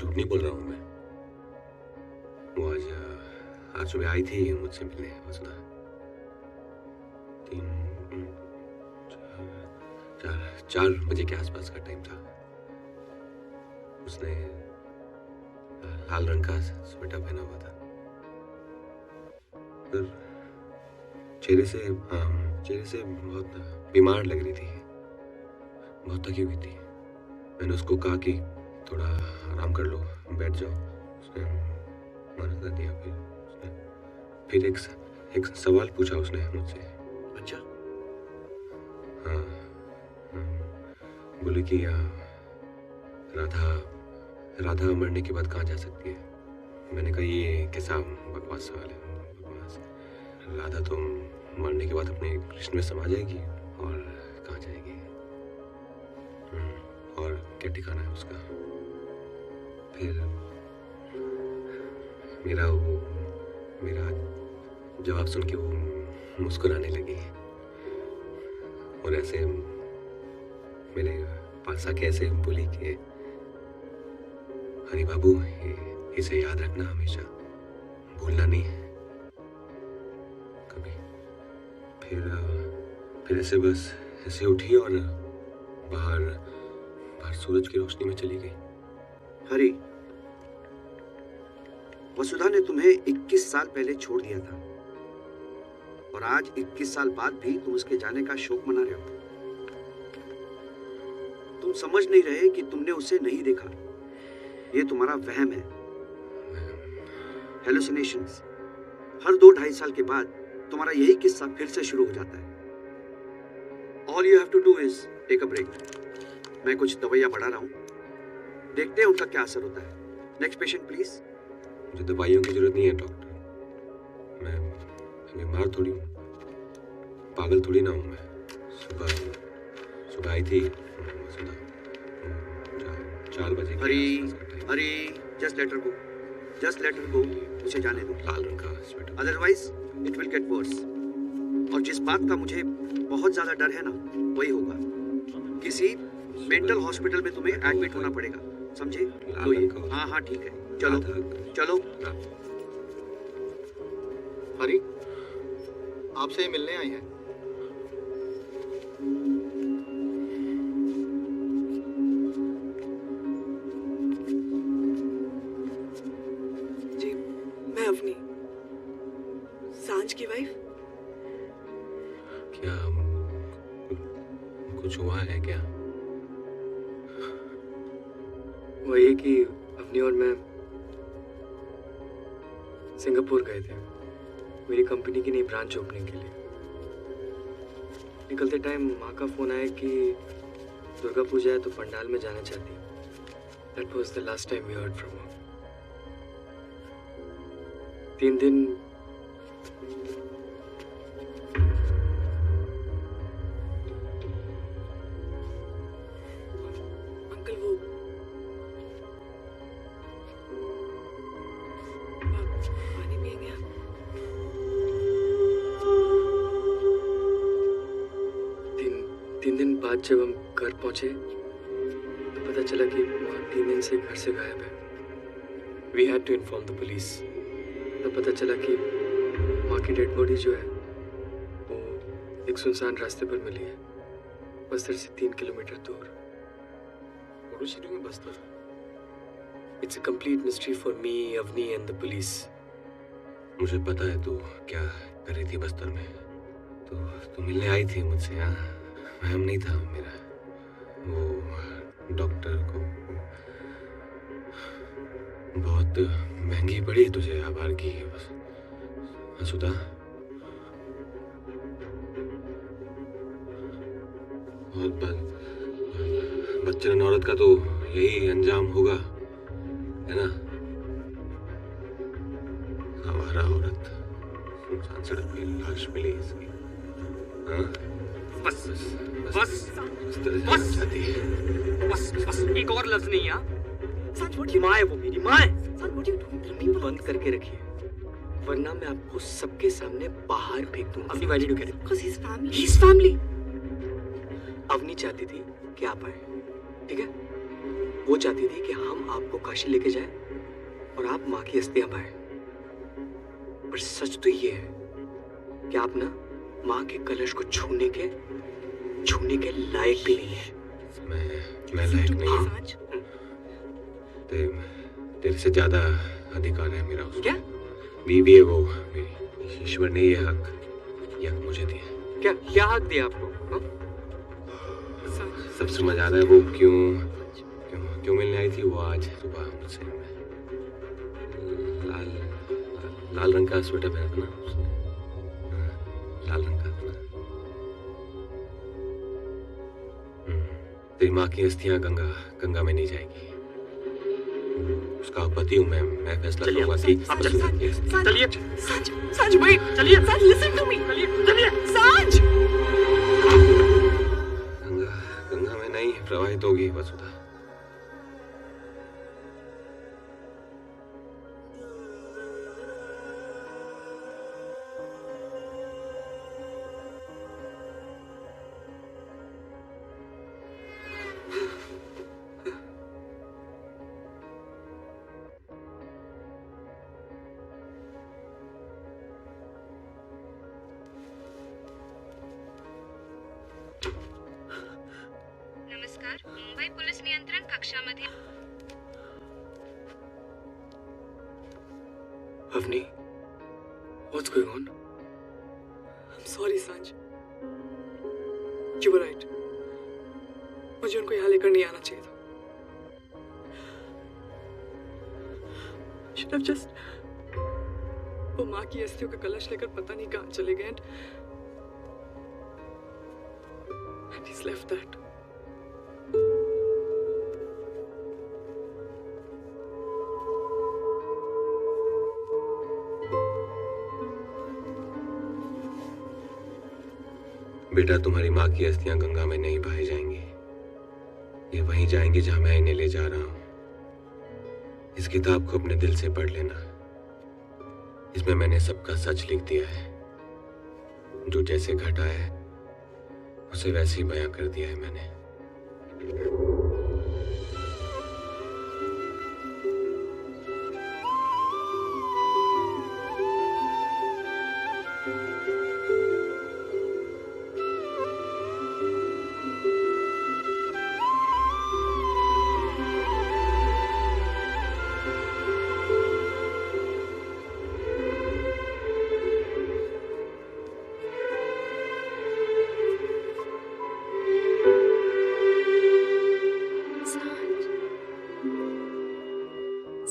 झूठ नहीं बोल रहा हूँ मैं। वो आज सुबह आई थी मुझसे मिलने वसुधा। 4 बजे के आसपास का टाइम था। उसने लाल रंग का स्वेटर पहना हुआ था। फिर चेहरे से बहुत बीमार लग रही थी, बहुत थकी हुई थी। मैंने उसको कहा कि थोड़ा आराम कर लो, बैठ जाओ। उसने मना कर दिया। फिर एक सवाल पूछा उसने मुझसे। अच्छा? हाँ, बोले कि राधा मरने के बाद कहाँ जा सकती है। मैंने कहा ये कैसा बकवास सवाल है। बकवास। राधा तो मरने के बाद अपने कृष्ण में समा जाएगी और कहाँ जाएगी, और क्या ठिकाना है उसका। फिर मेरा जवाब सुन के वो मुस्कुराने लगी और ऐसे मेरे पास आके ऐसे बोली कि हरी बाबू, इसे याद रखना, हमेशा भूलना नहीं कभी। फिर ऐसे बस ऐसे उठी और बाहर सूरज की रोशनी में चली गई। हरी, वसुधा ने तुम्हें 21 साल पहले छोड़ दिया था और आज 21 साल बाद भी तुम उसके जाने का शोक मना रहे हो। तुम समझ नहीं रहे कि तुमने उसे नहीं देखा। ये तुम्हारा वहम है, हेलुसिनेशंस। हर 2-2.5 साल के बाद तुम्हारा यही किस्सा फिर से शुरू हो जाता है। All you have to do is take a break. मैं कुछ दवाइयाँ बढ़ा रहा हूँ, देखते हैं उनका क्या असर होता है। Next patient please. मुझे दवाइयों की जरूरत नहीं है डॉक्टर। मैं बीमार थोड़ी हूँ, पागल थोड़ी ना हूँ मैं। सुबह आई थी 4 बजे। हरी, just let her go. उसे जाने दो। लाल रंग का sweater. Otherwise, it will get worse. और जिस बात का मुझे बहुत ज्यादा डर है ना, वही होगा। किसी मेंटल हॉस्पिटल में तुम्हें एडमिट होना पड़ेगा, समझे? हाँ ठीक है, चलो। हरी, आपसे मिलने आई हैं। जी, मैं अवनी, सांझ की वाइफ। क्या कुछ हुआ है क्या? वही कि अवनी और मैं सिंगापुर गए थे मेरी कंपनी की नई ब्रांच ओपनिंग के लिए। निकलते टाइम माँ का फोन आया कि दुर्गा पूजा है तो पंडाल में जाना चाहती है। That was the last time we heard from her. 3 दिन अंकल, वो पानी पिएंगे आप? तीन दिन बाद जब हम घर पहुंचे तो पता चला कि माँ 3 दिन से घर से गायब है। We had to inform the police. तो पता चला कि माँ की डेड बॉडी जो है वो एक सुनसान रास्ते पर मिली है, बस्तर से 3 किलोमीटर दूर। What was she doing in Bastar? It's a complete mystery for me, Avni and the police. मुझे पता है तू क्या कर रही थी बस्तर में। तू मिलने आई थी मुझसे। हाँ, वहम नहीं था मेरा। वो डॉक्टर को बहुत महंगी पड़ी तुझे आभार की वसुधा। बहुत बच्चन औरत का तो यही अंजाम होगा, है ना? आवारा औरत सुनसान सड़क पे लाश मिली इसकी। हाँ? बस एक और लफ्ज नहीं। माँ है वो, मेरी माँ है। बंद करके रखिए वरना मैं आपको सबके सामने बाहर फेंक दूंगा। Avni, why did you get it? Because he's family. He's family. Avani चाहती थी कि आप आए, ठीक है? वो चाहती थी कि हम आपको काशी लेके जाएं और आप माँ की अस्थियां पाएं। पर सच तो ये है कि आप ना माँ के कलश को छूने के लायक भी नहीं है। मैं लायक नहीं हूँ। सांच, तेरे से ज्यादा अधिकार है मेरा उसमें। क्या बीवी है वो मेरी। ईश्वर ने ये हक मुझे दिया। क्या क्या हक दिया आपको? हाँ? सांच, सब समझ आ रहा है वो क्यों मिलने आई थी वो आज सुबह मुझसे। लाल रंग का स्वेटर पहना था ना उसने। लाल रंग का था ना। तेरी माँ की अस्थियां गंगा में नहीं जाएगी। उसका पति हूँ मैं फैसला करूंगा कि चलिए सांच, wait, चलिए। सांच, listen to me. चलिए। सांच, गंगा में नहीं प्रवाहित होगी वसुधा। नमस्कार, मुंबई पोलीस नियंत्रण कक्षामध्ये Avani, what's going on? I'm sorry सांच. You were right. मुझे उनको यहाँ लेकर नहीं आना चाहिए था. Should have just वो माँ की अस्थियों का कलश लेकर पता नहीं कहाँ चले गए and he's left that. बेटा, तुम्हारी माँ की अस्थियां गंगा में नहीं बहाई जाएंगी। ये वहीं जाएंगी जहां मैं इन्हें ले जा रहा हूं। इस किताब को अपने दिल से पढ़ लेना। इसमें मैंने सबका सच लिख दिया है। जो जैसे घटा है उसे वैसे ही बयां कर दिया है मैंने।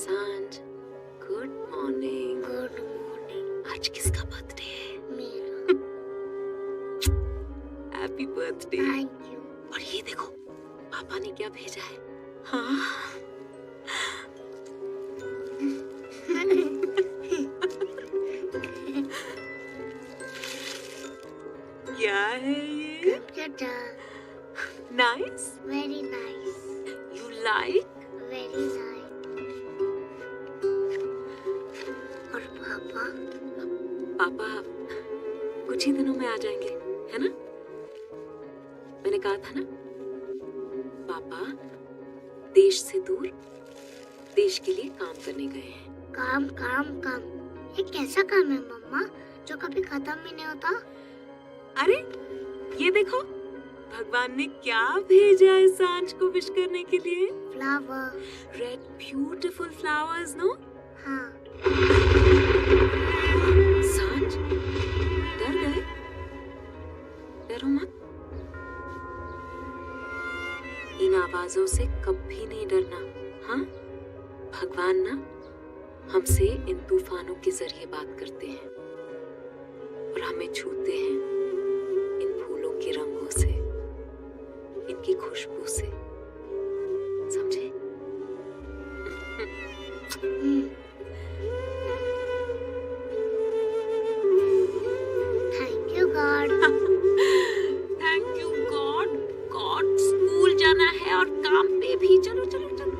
सांझ, गुड मॉर्निंग। Good morning. आज किसका बर्थडे है? मेरा। Happy birthday. Thank you. और ये देखो पापा ने क्या भेजा है। हाँ। क्या है ये? Nice. Very nice. You like? Very nice. और पापा? पापा कुछ ही दिनों में आ जाएंगे, है ना? मैंने कहा था ना, पापा देश से दूर देश के लिए काम करने गए हैं। काम काम काम। ये कैसा काम है मम्मा जो कभी खत्म ही नहीं होता? अरे ये देखो भगवान ने क्या भेजा है सांझ को विश करने के लिए। Flower. Red beautiful flowers, no? हाँ। सांझ डर गए? डरो मत। इन आवाजों से कभी नहीं डरना, हाँ? भगवान ना हमसे इन तूफानों के जरिए बात करते हैं और हमें छूते हैं इन फूलों के रंगों से, इनकी खुशबू से, समझे? Thank you God. Thank you God. God school जाना है और काम पे भी। चलो चलो चलो।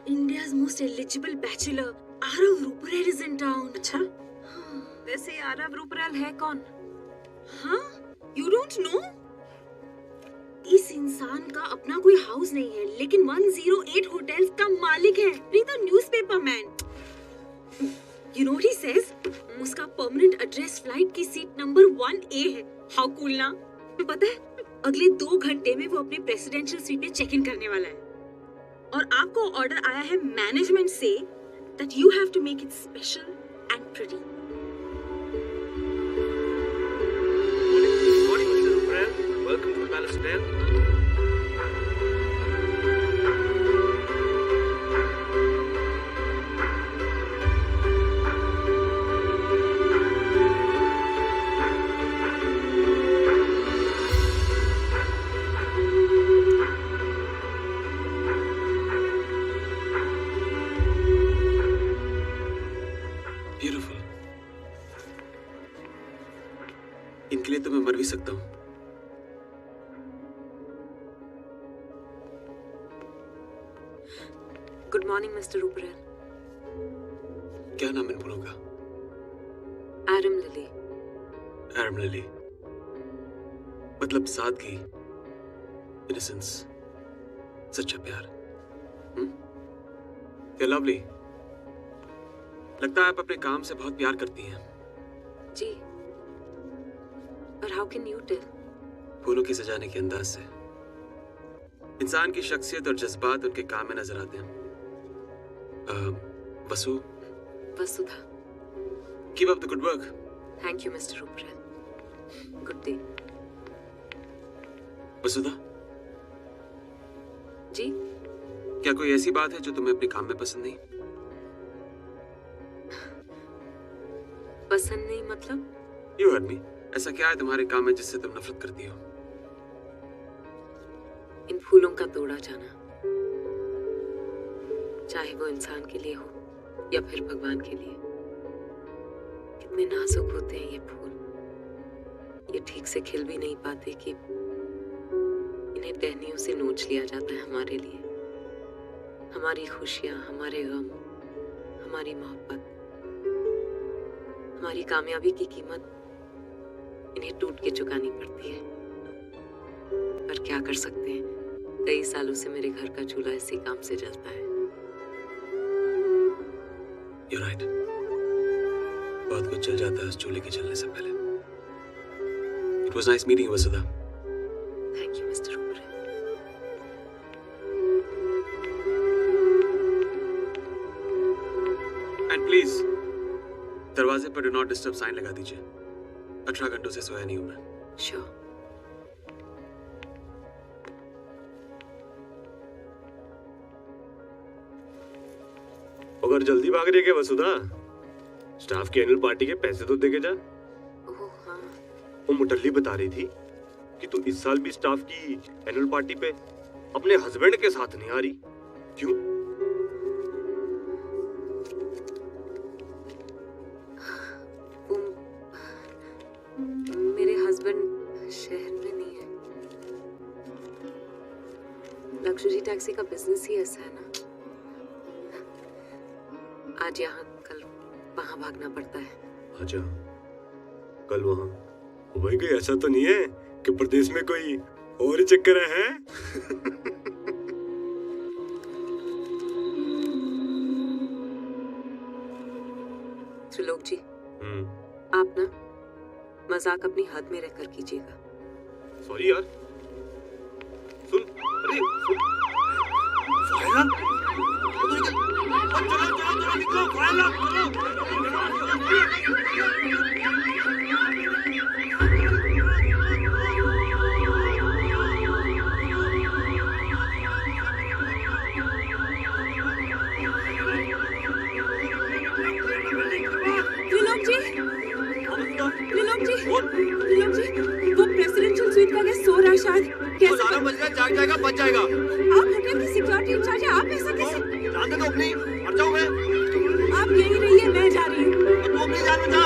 India's most eligible bachelor, Arav Ruparal is in town. अच्छा? वैसे आरव रूपराल है कौन? हाँ? You don't know? इस इंसान का अपना कोई हाउस नहीं है, लेकिन 108 होटल्स का मालिक है। Read the newspaper, man. You know what he says? उसका परमानेंट एड्रेस फ्लाइट की सीट नंबर 1A है। How cool ना? पता है, अगले 2 घंटे में वो अपने प्रेसिडेंशियल स्वीट में चेक इन करने वाला है। और आपको ऑर्डर आया है मैनेजमेंट से that you have to make it special and pretty. Good morning, Mr. Ruprel. Welcome to the Palace Hotel. Beautiful. इनके लिए तो मैं मर भी सकता हूँ। Good morning, Mr. Ruprel. क्या नाम इन फूलों का? Adam Lily. एरम लिली। मतलब सादगी, इनोसेंस, सच्चा प्यार। क्या लवली। लगता है आप अपने काम से बहुत प्यार करती हैं। जी। But how can you tell? फूलों की सजाने के अंदाज से इंसान की शख्सियत और जज्बात उनके काम में नजर आते हैं। वसु, Vasudha. keep up the good work. Thank you, Mr. Ruprel. Good day. वसुधा, जी? क्या कोई ऐसी बात है जो तुम्हें अपने काम में पसंद नहीं? पसंद नहीं मतलब? You heard me. ऐसा क्या है तुम्हारे काम में जिससे तुम नफरत करती हो? इन फूलों का तोड़ा जाना, चाहे वो इंसान के लिए हो या फिर भगवान के लिए। कितने नाजुक होते हैं ये फूल। ये ठीक से खिल भी नहीं पाते कि इन्हें टहनियों से नोच लिया जाता है हमारे लिए। हमारी खुशियां, हमारे गम, हमारी मोहब्बत, हमारी कामयाबी की कीमत इन्हें टूट के चुकानी पड़ती है। पर क्या कर सकते हैं, कई सालों से मेरे घर का चूल्हा इसी काम से जलता है। You're right. बहुत कुछ चल जाता है उस चूल्हे के चलने से पहले। It was nice meeting you, Vasudha. Thank you, Mr. Ruprel. And please, दरवाजे पर डू नॉट डिस्टर्ब साइन लगा दीजिए। 18 घंटों से सोया नहीं हूं मैं। Sure. अगर जल्दी भाग रही है क्या वसुधा? स्टाफ की एनुअल पार्टी के पैसे तो देके जा। ओह हाँ। वो मुटल्ली बता रही थी कि तू इस साल भी स्टाफ की एनुअल पार्टी पे अपने हस्बैंड के साथ नहीं आ रही। क्यों? मेरे हस्बैंड शहर में नहीं है। लग्जरी टैक्सी का बिजनेस ही ऐसा है ना, आज यहाँ कल वहाँ भागना पड़ता है। अच्छा, कल वहाँ भाई कोई ऐसा तो नहीं है कि प्रदेश में कोई और ही चक्कर है? त्रिलोक जी, आप ना मजाक अपनी हद में रहकर कीजिएगा। सॉरी यार। सुन, अरे सुन, फायरा, चलो चलो चलो निकलो, फायरा, त्रिलोक जी, वो प्रेसिडेंशियल स्वीट का गेस्ट सो रहा है शायद। कैसे? 12 बज गए, जाग जाएगा, बच जाएगा। आप होटल की सिक्योरिटी इंचार्ज हैं, आप ऐसा कैसे? जानते तो अपनी, मर जाऊं मैं। आप यहीं रहिए, मैं जा रही हूँ। तू अपनी जान बचा।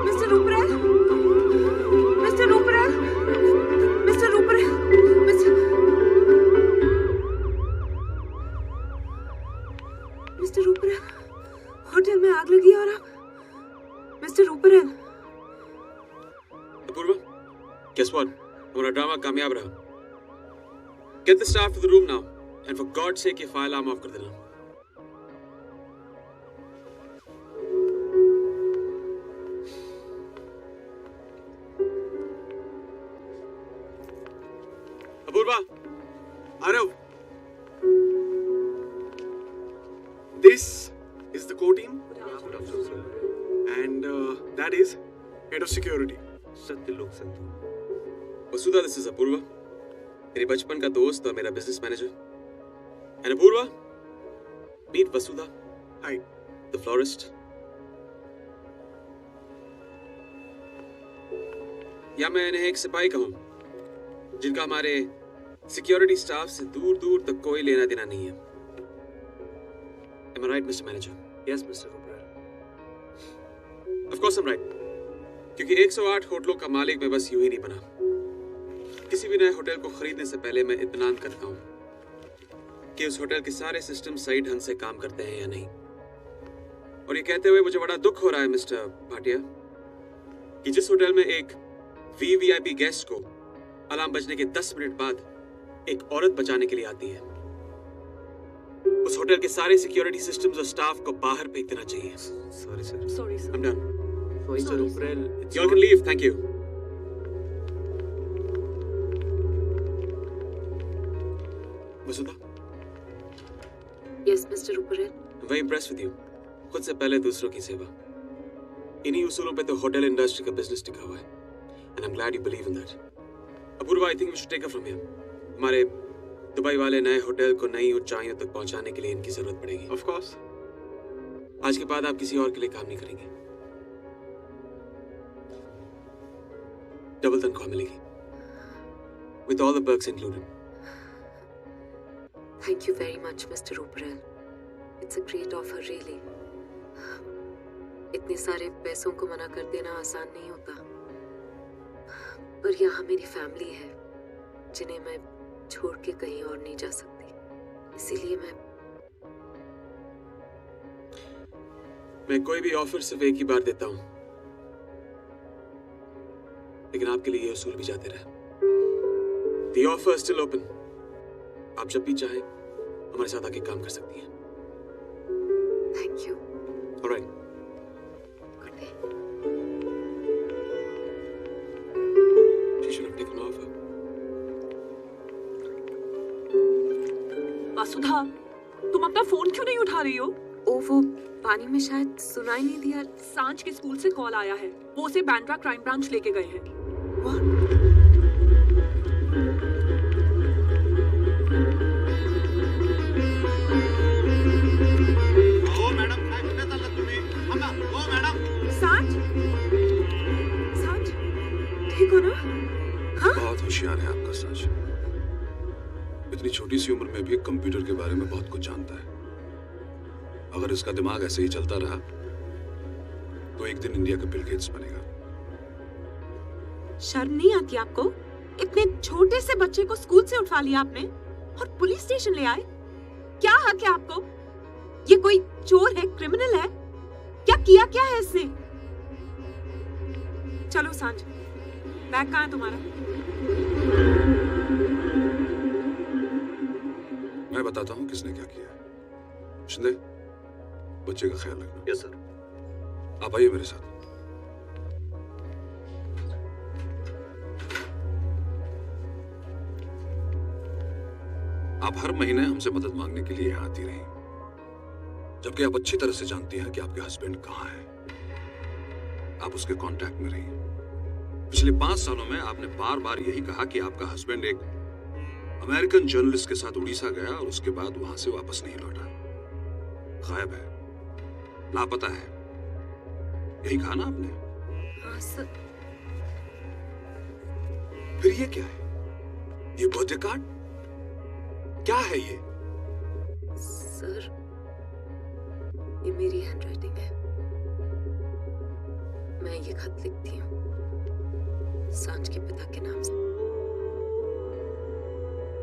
Mister Ruparel, Guess what? हमारा ड्रामा कामयाब रहा. Get the staff to the room now, and for God's sake ये फाइल आर्म ऑफ कर देना. Apoorva, Arav, this is the core team, and that is head of security. Satyalok Sandhu. Vasudha, this is Apoorva, मेरे बचपन का दोस्त और मेरा business manager. And Apurva, meet Vasudha. Hi. The florist. या मैं इन्हें एक सिपाही कहूं, जिनका हमारे सिक्योरिटी स्टाफ से दूर दूर तक कोई लेना देना नहीं है. Am I right, Mr. Manager? Yes, Mr. Rupert. Of course I'm right. क्योंकि 108 होटलों का मालिक मैं बस यूं ही नहीं बना. किसी भी नए होटल को खरीदने से पहले मैं इत्मीनान करता हूं कि उस होटल के सारे सिस्टम सही ढंग से काम करते हैं या नहीं. और ये कहते हुए मुझे बड़ा दुख हो रहा है मिस्टर भाटिया कि जिस होटल में एक वीवीआईपी गेस्ट को अलार्म बजने के 10 मिनट बाद एक औरत बचाने के लिए आती है, उस होटल के सारे सिक्योरिटी सिस्टम्स और स्टाफ को बाहर फेंक देना चाहिए. Sorry sir. Sorry, sir. I'm done. Mr. Rupert, it's You all can leave. Thank you. Vasudha, yes mister Ruparel. I'm very impressed with you. खुद से पहले दूसरों की सेवा. इन्हीं उसूलों पे तो होटल इंडस्ट्री का बिजनेस टिका हुआ है. And I'm glad you believe in that. Apurva, I think we should take her from here. हमारे दुबई वाले नए होटल को नई ऊंचाइयों तक पहुंचाने के लिए इनकी जरूरत पड़ेगी. Of course. आज के बाद आप किसी और के लिए काम नहीं करेंगे. डबल तनख्वाह मिलेगी. With all the perks included. Thank you very much, Mr. Rupert. It's a great offer, really. इतने सारे पैसों को मना कर देना आसान नहीं होता. पर यहाँ मेरी फैमिली है, जिन्हें मैं छोड़ के कहीं और नहीं जा सकती. इसीलिए मैं कोई भी ऑफर सिर्फ एक ही बार देता हूँ, लेकिन आपके लिए ये उसूल भी जाते रहे. The offer is still open. आप जब भी चाहे हमारे साथ आके काम कर सकती हैं. Thank you. All right. Good day. She should have taken the offer. वसुधा, तुम अपना फोन क्यों नहीं उठा रही हो? ओ, वो पानी में शायद सुनाई नहीं दिया. सांझ के स्कूल से कॉल आया है. वो उसे बैंड्रा क्राइम ब्रांच लेके गए हैं. हो मॅडम, काय कुठे चाललात तुम्ही? थांबा. हो मॅडम. सांझ, सांझ, ठीक हो ना? बहुत होशियार है आपका सांझ. इतनी छोटी सी उम्र में भी कंप्यूटर के बारे में बहुत कुछ जानता है. अगर इसका दिमाग ऐसे ही चलता रहा तो एक दिन इंडिया का बिल गेट्स बनेगा. शर्म नहीं आती आपको? इतने छोटे से बच्चे को स्कूल से उठवा लिया आपने और पुलिस स्टेशन ले आए. क्या हक है आपको? ये कोई चोर है, क्रिमिनल है? क्या किया क्या है इसने? चलो सांझ, बैग कहाँ है तुम्हारा? मैं बताता हूँ किसने क्या किया. शिंदे, बच्चे का ख्याल रखना. Yes sir. आप आइए मेरे साथ. आप हर महीने हमसे मदद मांगने के लिए यहाँ आती रही, जबकि आप अच्छी तरह से जानती हैं कि आपके हस्बैंड कहाँ हैं. आप उसके कांटेक्ट में रही. पिछले 5 सालों में आपने बार बार यही कहा कि आपका हस्बैंड एक अमेरिकन जर्नलिस्ट के साथ उड़ीसा गया और उसके बाद वहां से वापस नहीं लौटा. गायब है, लापता है. यही कहा ना आपने? हाँ सर. फिर ये क्या है? ये बर्थडे कार्ड क्या है ये? सर, ये मेरी हैंडराइटिंग है. मैं ये खत लिखती हूँ सांझ के पिता के नाम से.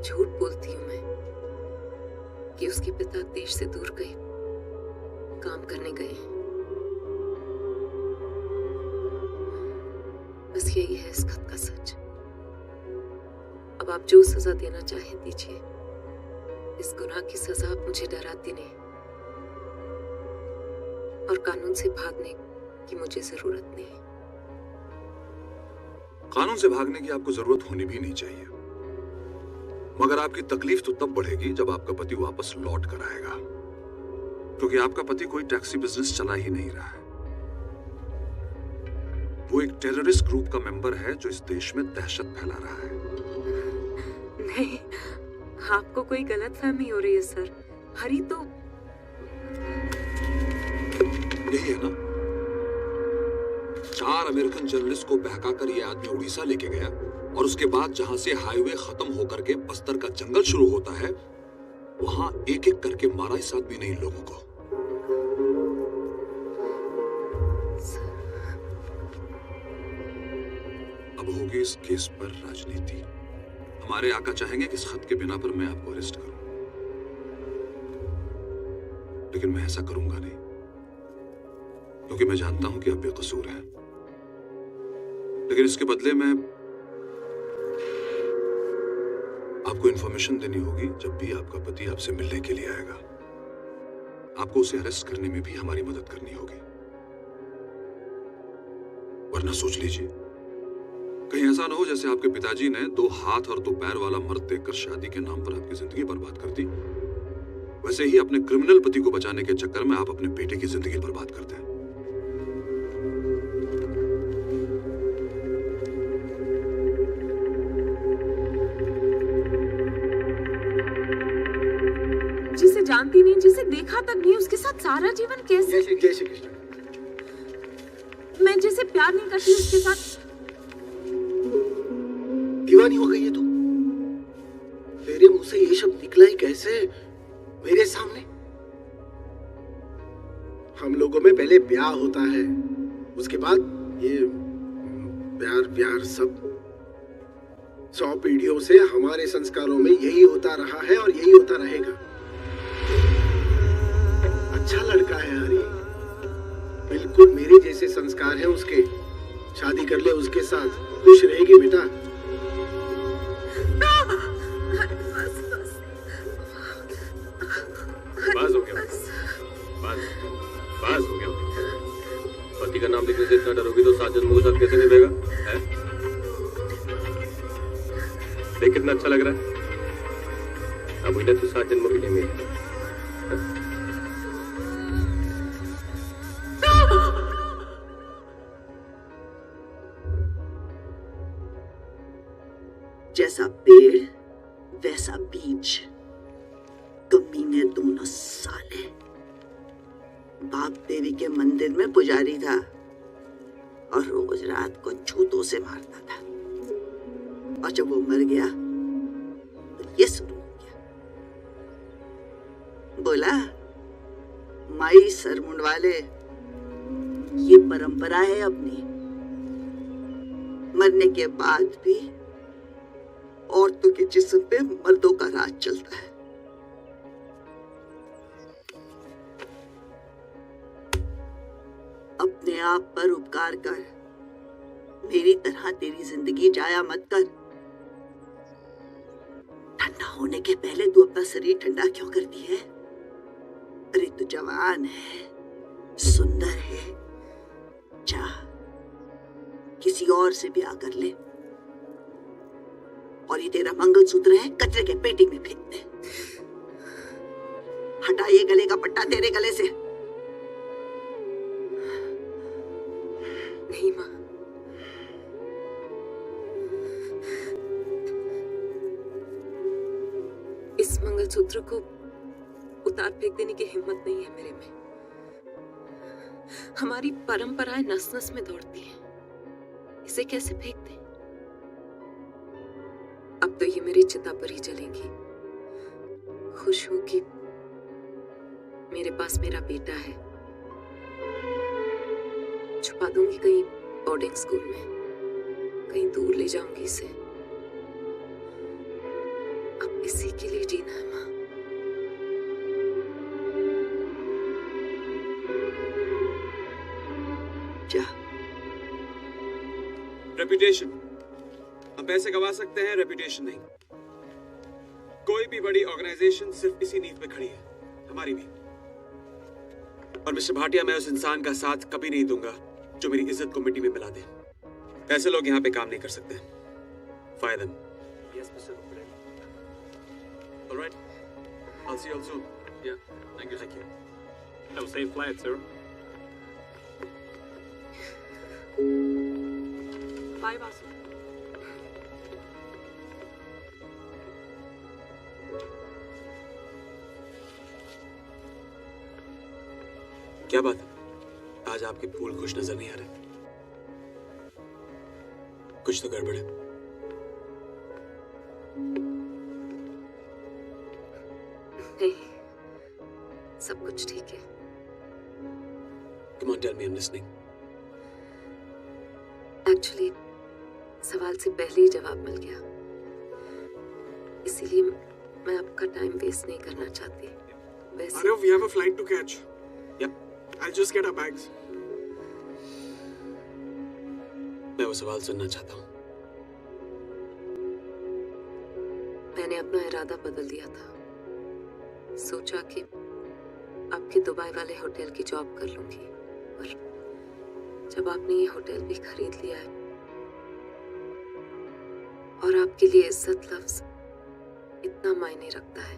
झूठ बोलती हूँ मैं कि उसके पिता देश से दूर गए, काम करने गए. बस यही है इस खत का सच. अब आप जो सजा देना चाहें दीजिए। इस गुनाह की सजा मुझे डराती नहीं और कानून से भागने की मुझे जरूरत नहीं। कानून से भागने की आपको जरूरत होनी भी नहीं चाहिए, मगर आपकी तकलीफ तो तब बढ़ेगी जब आपका पति वापस लौट कर आएगा, क्योंकि आपका पति कोई टैक्सी बिजनेस चला ही नहीं रहा है। वो एक टेररिस्ट ग्रुप का मेंबर है जो इस देश में दहशत फैला रहा है। नहीं, आपको कोई गलतफहमी हो रही है सर। हरी तो यही है ना, 4 अमेरिकन जर्नलिस्ट को बहकाकर ये आदमी उड़ीसा लेके गया और उसके बाद जहां से हाईवे खत्म होकर के बस्तर का जंगल शुरू होता है वहां एक एक करके मारा इस आदमी ने इन लोगों को। अब होगी इस केस पर राजनीति। हमारे आका चाहेंगे कि इस खत के बिना पर मैं आपको अरेस्ट करूं, लेकिन मैं ऐसा करूंगा नहीं, क्योंकि मैं जानता हूं कि आप बेकसूर हैं। लेकिन इसके बदले में आपको इंफॉर्मेशन देनी होगी जब भी आपका पति आपसे मिलने के लिए आएगा। आपको उसे अरेस्ट करने में भी हमारी मदद करनी होगी, वरना सोच लीजिए कहीं ऐसा ना हो जैसे आपके पिताजी ने 2 हाथ और 2 पैर वाला मर्द देखकर शादी के नाम पर आपकी जिंदगी बर्बाद कर दी। वैसे ही अपने क्रिमिनल पति को बचाने के चक्कर में आप अपने बेटे की जिंदगी बर्बाद करते हैं। जिसे जानती नहीं, जिसे देखा तक नहीं, उसके साथ सारा जीवन कैसे? जय श्री कृष्ण। मैं जिसे प्यार नहीं करती उसके साथ दीवानी हो गई है तू। तेरे मुंह से ये शब्द निकला ही कैसे मेरे सामने? हम लोगों में पहले ब्याह होता है, उसके बाद ये प्यार प्यार सब। 100 पीढ़ियों से हमारे संस्कारों में यही होता रहा है और यही होता रहेगा। अच्छा लड़का है हरी, बिल्कुल मेरे जैसे संस्कार हैं उसके। शादी कर ले उसके साथ, खुश रहेगी बेटा। बस हो गया, बस हो गया। पति का नाम लिखने से इतना डरोगी तो 7 जन्मों के साथ कैसे निभेगा? देख कितना अच्छा लग रहा है। अब इधर तो 7 जन्मों के लिए मिली। जैसा पेड़ वैसा बीज, कमीने दोनों साले। बाप देवी के मंदिर में पुजारी था और रोज रात को जूतों से मारता था, और जब वो मर गया तो ये शुरू हो गया। बोला, माई सर मुंडवाले, ये परंपरा है अपनी। मरने के बाद भी औरतों के जिस्म पे मर्दों का राज चलता है। अपने आप पर उपकार कर, मेरी तरह तेरी जिंदगी जाया मत कर। ठंडा होने के पहले तू अपना शरीर ठंडा क्यों करती है? अरे तू जवान है, सुंदर है, जा किसी और से ब्याह कर ले, और ये तेरा मंगलसूत्र है कचरे के पेटी में फेंक दे। हटा ये गले का पट्टा तेरे गले से। नहीं माँ, इस मंगलसूत्र को उतार फेंक देने की हिम्मत नहीं है मेरे में। हमारी परंपराएं नस नस में दौड़ती हैं, इसे कैसे फेंक दें? अब तो ये मेरी चिता पर ही जलेगी। खुश हूं कि मेरे पास मेरा बेटा है। छुपा दूंगी कहीं बोर्डिंग स्कूल में, कहीं दूर ले जाऊंगी इसे। अब इसी के लिए जीना है माँ। रेपुटेशन, अब पैसे कमा सकते हैं, रेपुटेशन नहीं। कोई भी बड़ी ऑर्गेनाइजेशन सिर्फ इसी नींव पे खड़ी है, हमारी भी। और मिस्टर भाटिया, मैं उस इंसान का साथ कभी नहीं दूंगा जो मेरी इज्जत को मिट्टी में मिला दे। ऐसे लोग यहाँ पे काम नहीं कर सकते। Fire them. Yes, Mr. Rupert. All right. I'll see you all soon. Yeah. Thank you. Thank you. Have a safe flight, sir. Bye Vasu. क्या बात है? आज आपके फूल खुश नजर नहीं आ रहे। कुछ तो गड़बड़ है। नहीं, सब कुछ ठीक है। Come on, tell me, I'm listening. Actually सवाल से पहले ही जवाब मिल गया, इसीलिए मैं आपका टाइम वेस्ट नहीं करना चाहती। वैसे Arav, we have a flight to catch. Yep. I'll just get our bags. मैं वो सवाल सुनना चाहता हूँ। मैंने अपना इरादा बदल दिया था। सोचा कि आपके दुबई वाले होटल की जॉब कर लूंगी, और जब आपने ये होटल भी खरीद लिया है और आपके लिए इज्जत लफ्ज इतना मायने रखता है,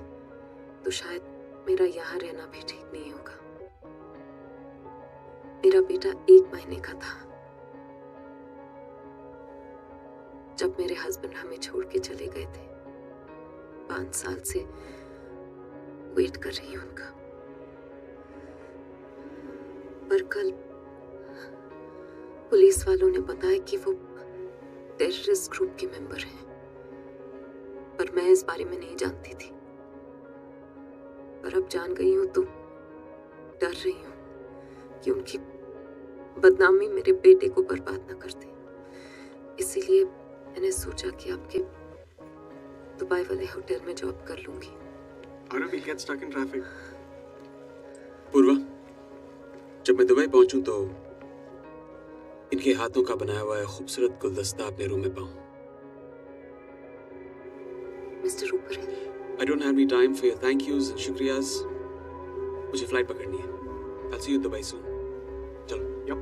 तो शायद मेरा यहाँ रहना भी ठीक नहीं होगा। मेरा बेटा 1 महीने का था जब मेरे हस्बैंड हमें छोड़ के चले गए थे। 5 साल से वेट कर रही हूं उनका, पर कल पुलिस वालों ने बताया कि वो टेररिस्ट ग्रुप के मेंबर हैं, पर मैं इस बारे में नहीं जानती थी। पर अब जान गई हूं तो डर रही हूं कि उनकी बदनामी मेरे बेटे को बर्बाद न कर दे। इसीलिए मैंने सोचा कि आपके दुबई वाले होटल में जॉब कर लूंगी। Arav, we'll get stuck in traffic. पूर्वा, जब मैं दुबई पहुंचूं तो इनके हाथों का बनाया हुआ खूबसूरत गुलदस्ता अपने रूम में पाऊं। Mister Roper, I don't have any time for your thank yous and शुक्रियाज। मुझे फ्लाइट पकड़नी है। I'll see you in Dubai soon. चलो। Yep.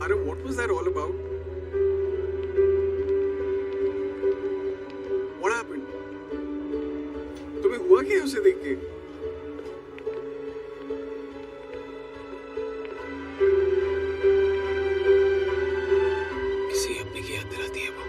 Arav, what was that all about? What happened? तुम्हें हुआ क्या उसे देख के? किसी अपने की याद दिलाती है वो।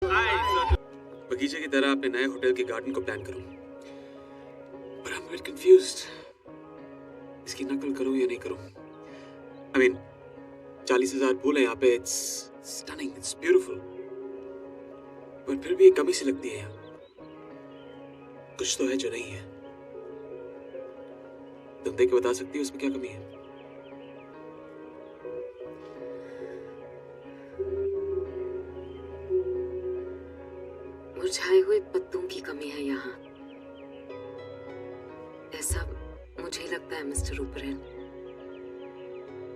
बगीचे की तरह अपने नए होटल के गार्डन को प्लान करूं, पर आई एम वेरी कंफ्यूज्ड। इसकी नकल करूं या नहीं करूं? आई मीन 40,000 फूल है यहाँ पे, इट्स स्टनिंग, इट्स ब्यूटीफुल, पर फिर भी एक कमी सी लगती है यहाँ। कुछ तो है जो नहीं है। तुम देख के बता सकती हो उसमें क्या कमी है? मुरझाए हुए पत्तों की कमी है यहाँ, ऐसा मुझे लगता है मिस्टर ओबरायन।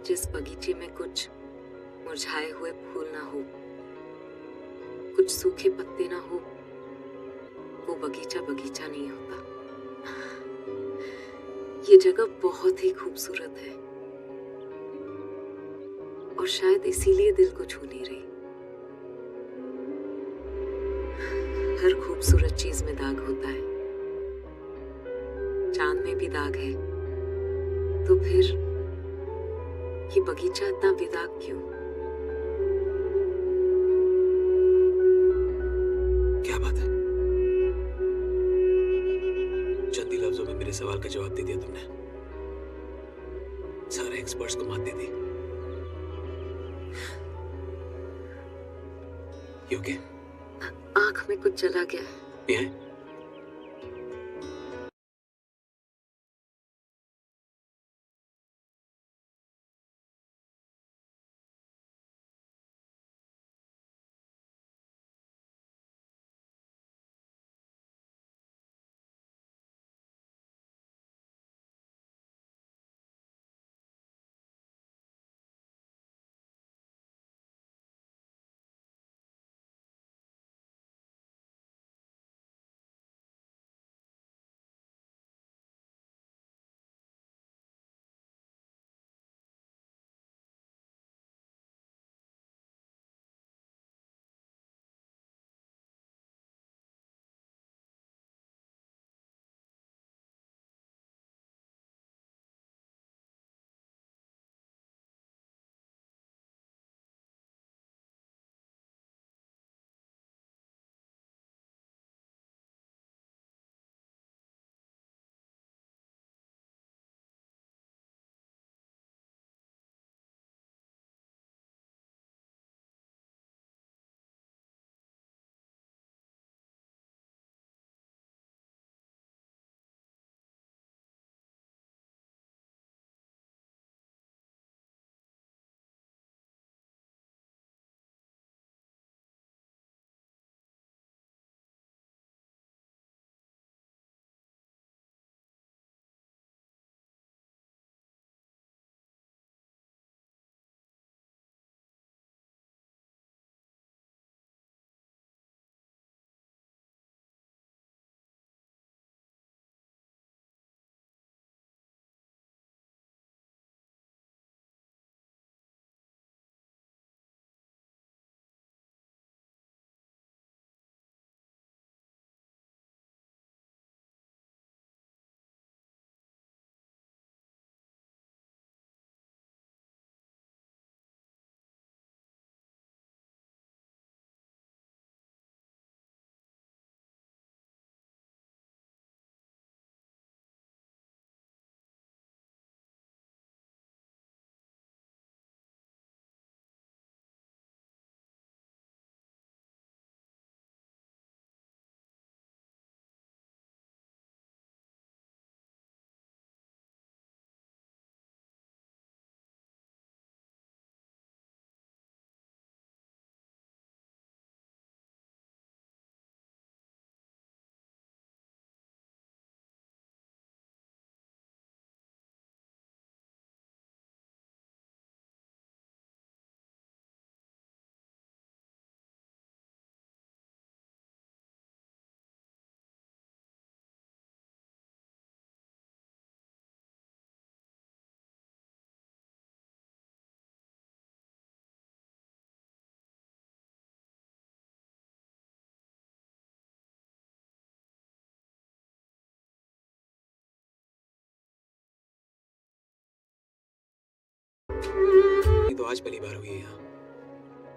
जिस बगीचे में कुछ मुरझाए हुए फूल ना हो, कुछ सूखे पत्ते ना हो, वो बगीचा बगीचा नहीं होता। ये जगह बहुत ही खूबसूरत है और शायद इसीलिए दिल को छू नहीं रही। हर खूबसूरत चीज में दाग होता है, चांद में भी दाग है, तो फिर ये बगीचा इतना बेदाग क्यों? क्या बात है, चंद ही लफ्जों में मेरे सवाल का जवाब दे दिया तुमने। सारे एक्सपर्ट्स को मात दे दी। You okay? आंख में कुछ चला गया है। ये तो आज पहली बार हुई है यहाँ,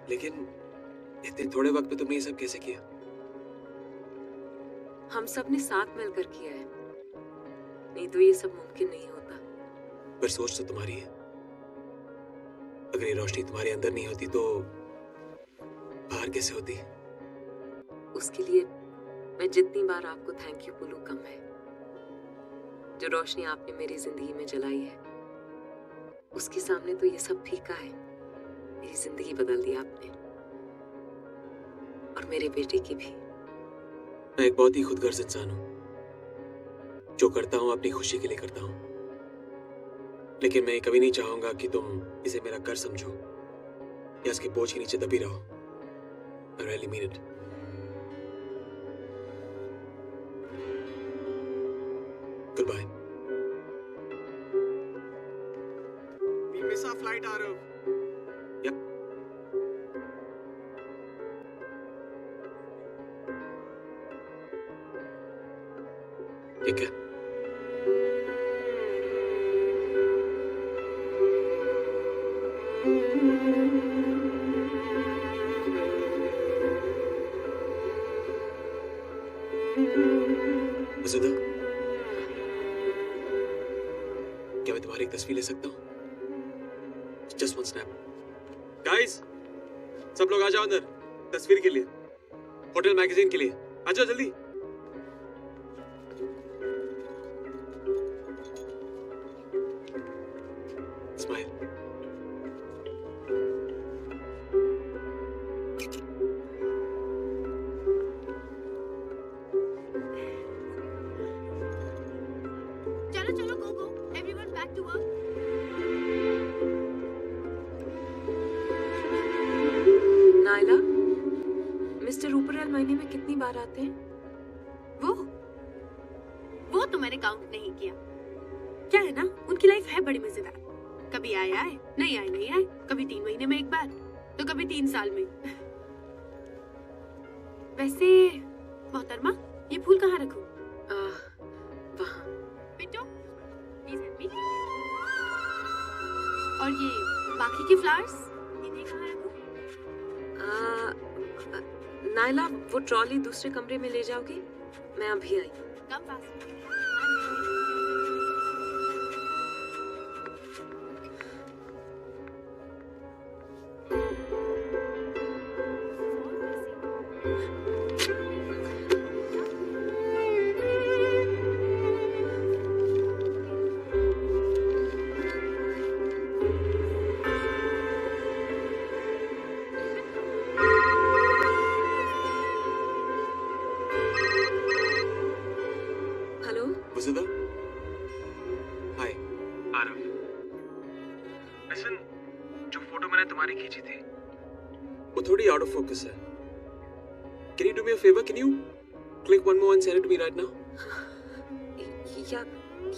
लेकिन इतने थोड़े वक्त में तुमने ये सब कैसे किया? हम सब ने साथ मिलकर किया है, नहीं तो ये सब मुमकिन नहीं होता। पर सोच तो तुम्हारी है। अगर ये रोशनी तुम्हारे अंदर नहीं होती तो बाहर कैसे होती? उसके लिए मैं जितनी बार आपको थैंक यू बोलूं कम है। जो रोशनी आपने मेरी जिंदगी में जलाई है, उसके सामने तो ये सब फीका है। मेरी जिंदगी बदल दी आपने, और मेरे बेटे की भी। मैं एक बहुत ही खुदगर्ज इंसान हूं। जो करता हूं अपनी खुशी के लिए करता हूं, लेकिन मैं कभी नहीं चाहूंगा कि तुम इसे मेरा कर समझो या इसके बोझ के नीचे दबी रहो। I really mean it. Goodbye. We miss our flight, Arav. Yep. ठीक है। वसुधा, क्या मैं तुम्हारी एक तस्वीर ले सकता हूँ? Just one snap. Guys, सब लोग आ जाओ अंदर तस्वीर के लिए, होटल मैगजीन के लिए। आ जाओ जल्दी। Smile. चलो चलो, go go, everyone back to work. Naila, mister ऊपरवाल महीने में कितनी बार आते हैं? वो तो मैंने काउंट नहीं किया। क्या है ना, उनकी लाइफ है बड़ी मजेदार। कभी आए आए, नहीं आए नहीं आए, कभी 3 महीने में एक बार, तो कभी 3 साल में। वैसे मोहतरमा, ये फूल कहाँ रखूं? वहाँ। Bittu, please help me. और ये बाकी के फ्लावर्स, इन्हें कहाँ रखूं? नायला, वो ट्रॉली दूसरे कमरे में ले जाओगी? मैं अभी आई। Come fast. Vasudha, hi. Aarav, listen, जो फोटो मैंने तुम्हारी खींची थी वो थोड़ी आउट ऑफ फोकस है। Can you do me a favour? Can you click one more and send it to me right now?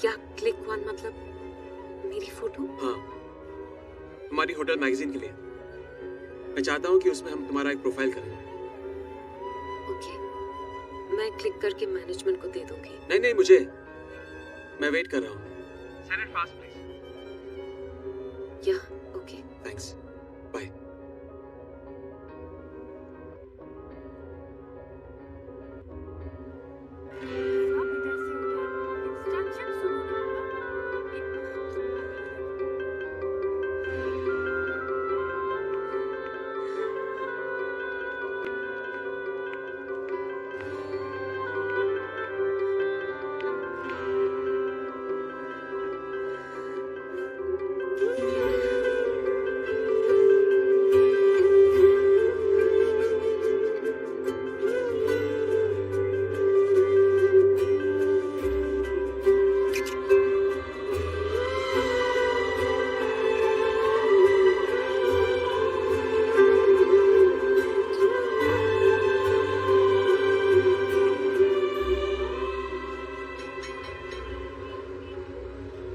या क्लिक वन मतलब मेरी फोटो? हाँ, हमारी होटल मैगजीन के लिए। मैं चाहता हूँ कि उसमें हम तुम्हारा एक प्रोफाइल करें। ओके, मैं क्लिक करके मैनेजमेंट को दे दूंगी। नहीं नहीं, मुझे, मैं वेट कर रहा हूँ। Send it fast, please. Yeah, okay. Thanks. Bye.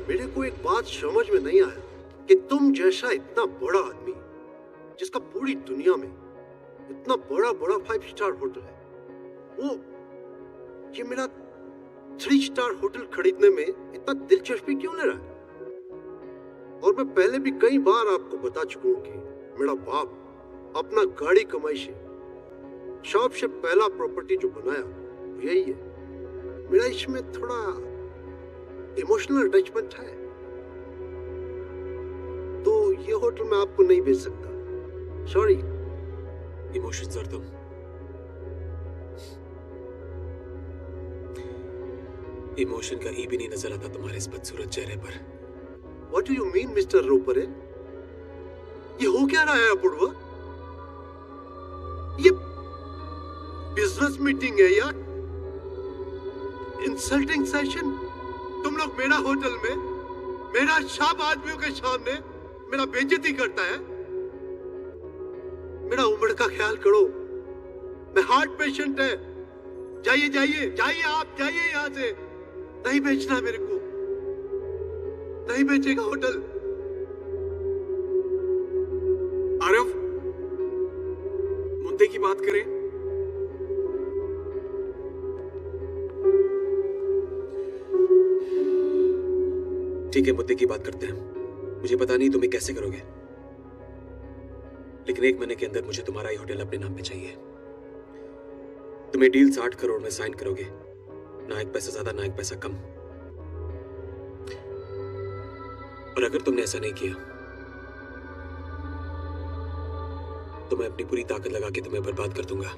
मेरे को एक बात समझ में नहीं आया कि तुम जैसा इतना बड़ा आदमी जिसका पूरी दुनिया में इतना बड़ा बड़ा 5 स्टार होटल है, वो ये मेरा 3 स्टार होटल खरीदने में इतना दिलचस्पी क्यों ले रहा है? और मैं पहले भी कई बार आपको बता चुका हूं कि मेरा बाप अपना गाड़ी कमाई से शॉप से पहला प्रॉपर्टी जो बनाया वो यही है। मेरा इसमें थोड़ा इमोशनल अटैचमेंट है, तो ये होटल मैं आपको नहीं भेज सकता, सॉरी। इमोशंस और तुम, इमोशन का ई भी नहीं नजर आता तुम्हारे इस बदसूरत चेहरे पर। What do you mean, mister Roper? ये हो क्या रहा है अपूर्वा? ये बिजनेस मीटिंग है या इंसल्टिंग सेशन? तुम लोग मेरा होटल में मेरा शाब आदमियों के सामने मेरा बेइज्जती करता है। मेरा उम्र का ख्याल करो, मैं हार्ट पेशेंट है। जाइए जाइए जाइए, आप जाइए यहाँ से। नहीं बेचना मेरे को, नहीं बेचेगा होटल। आरव, मुद्दे की बात करें। ठीक है, मुद्दे की बात करते हैं। मुझे पता नहीं तुम ये कैसे करोगे, लेकिन 1 महीने के अंदर मुझे तुम्हारा ही होटल अपने नाम पे चाहिए। तुम्हें डील 60 करोड़ में साइन करोगे, ना एक पैसा ज्यादा ना एक पैसा कम। और अगर तुमने ऐसा नहीं किया तो मैं अपनी पूरी ताकत लगा के तुम्हें बर्बाद कर दूंगा।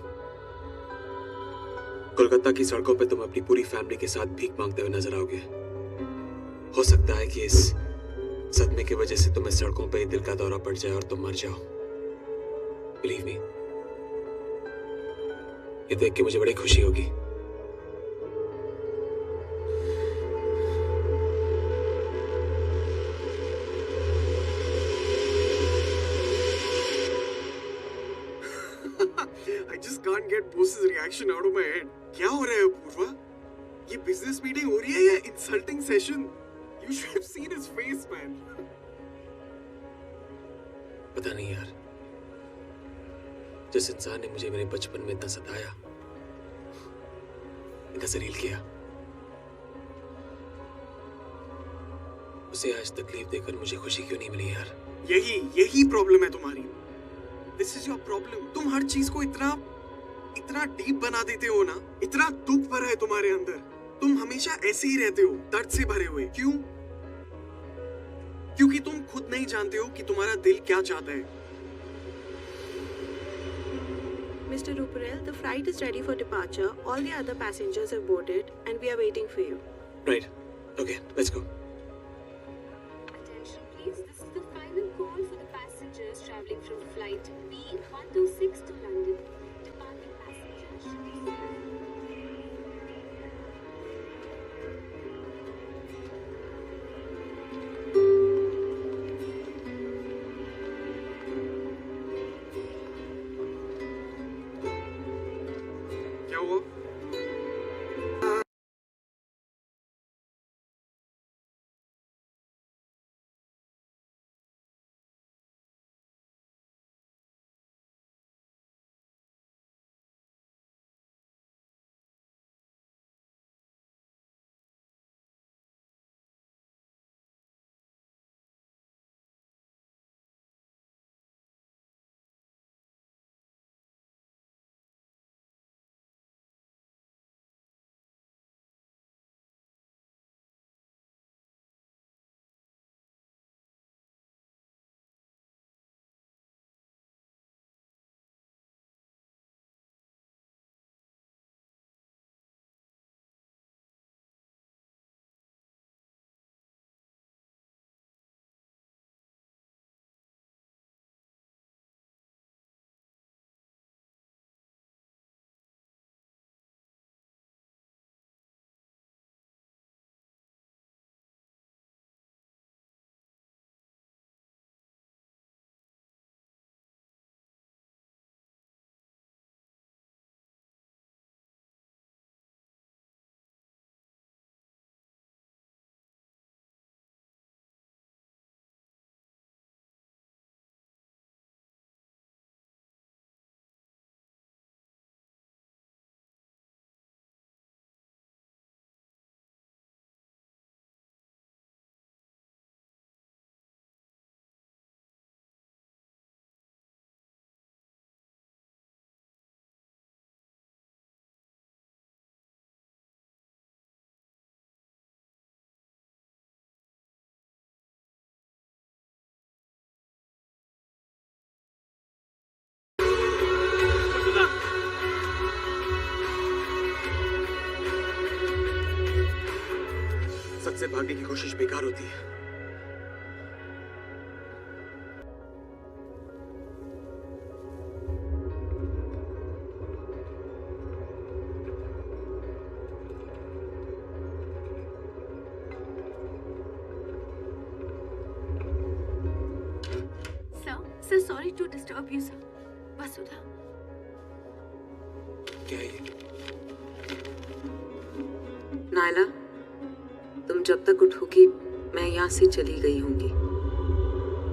कोलकाता की सड़कों पे तुम अपनी पूरी फैमिली के साथ भीख मांगते हुए नजर आओगे। हो सकता है कि इस सदमे की वजह से तुम्हें सड़कों पे दिल का दौरा पड़ जाए और तुम मर जाओ। बिलीव मी, ये देख के मुझे बड़ी खुशी होगी। I just can't get boss's reaction out of my head. क्या हो रहा है पूर्वा? ये बिजनेस मीटिंग हो रही है या insulting session? You should have seen his face, man. पता नहीं यार, जिस इंसान ने मुझे मेरे बचपन में इतना सताया, इतना जलील किया, उसे आज तकलीफ देकर मुझे खुशी क्यों नहीं मिली यार? यही प्रॉब्लम है तुम्हारी। This is your problem. तुम हर चीज को इतना डीप बना देते हो ना, इतना दुख भरा है तुम्हारे अंदर। तुम हमेशा ऐसे ही रहते हो, दर्द से भरे हुए। क्यों? क्योंकि तुम खुद नहीं जानते हो कि तुम्हारा दिल क्या चाहता है। Mr. Ruparel, the flight is ready for departure. All the other passengers have boarded and we are waiting for you. Right. Okay, let's go. Attention please, this is the final call for the passengers traveling from flight B126 to London. Departing passengers should be क्या हुआ? से भागने की कोशिश बेकार होती है। Sir, sorry to disturb you, sir. वसुधा। क्या है ये? नायला, तुम जब तक उठोगी मैं यहाँ से चली गई होंगी।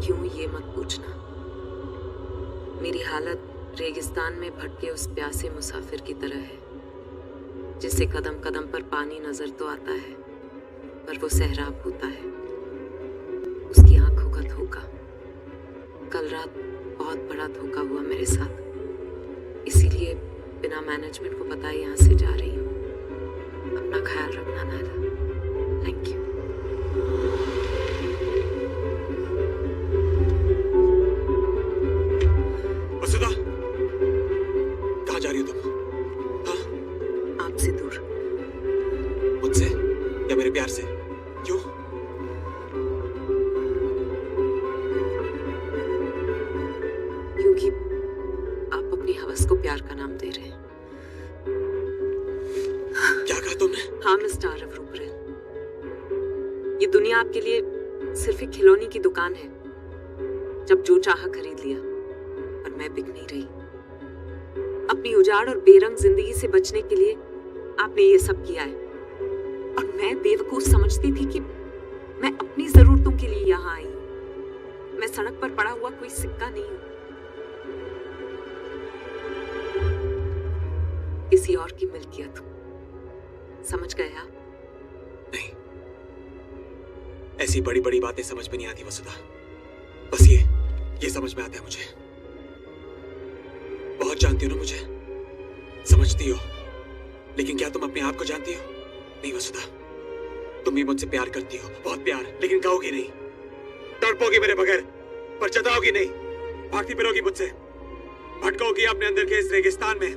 क्यों ये मत पूछना। मेरी हालत रेगिस्तान में भटके उस प्यासे मुसाफिर की तरह है जिसे कदम कदम पर पानी नजर तो आता है पर वो सहराब होता है। उसकी आंखों का धोखा। कल रात बहुत बड़ा धोखा हुआ मेरे साथ, इसीलिए बिना मैनेजमेंट को बताए यहाँ से जा रही हूँ। अपना ख्याल रखना नायला। Thank you. वसुधा, कहाँ जा रही हो तुम? हाँ? आपसे दूर। मुझसे या मेरे प्यार से? क्यों? क्योंकि आप अपनी हवस को प्यार का नाम दे रहे हैं। क्या कहा तुमने? हाँ मिस्टर आरव रूपरेल, ये दुनिया आपके लिए सिर्फ एक खिलौने की दुकान है। जब जो चाहा खरीद लिया, और मैं बिक नहीं रही। अपनी उजाड़ और बेरंग जिंदगी से बचने के लिए आपने ये सब किया है, और मैं बेवकूफ समझती थी कि मैं अपनी जरूरतों के लिए यहाँ आई हूँ। मैं सड़क पर पड़ा हुआ कोई सिक्का नहीं हूँ। किसी और की मिल्कियत हूँ। समझ गए आप? नहीं, ऐसी बड़ी बड़ी बातें समझ में नहीं आती वसुधा। बस ये समझ में आता है मुझे। बहुत जानती हो ना मुझे, समझती हो, लेकिन क्या तुम अपने आप को जानती हो? नहीं वसुधा, तुम भी मुझसे प्यार करती हो, बहुत प्यार, लेकिन कहोगी नहीं। तड़पोगी मेरे बगैर, पर जताओगी नहीं। भागती फिरोगी मुझसे, भटकोगी अपने अंदर के इस रेगिस्तान में।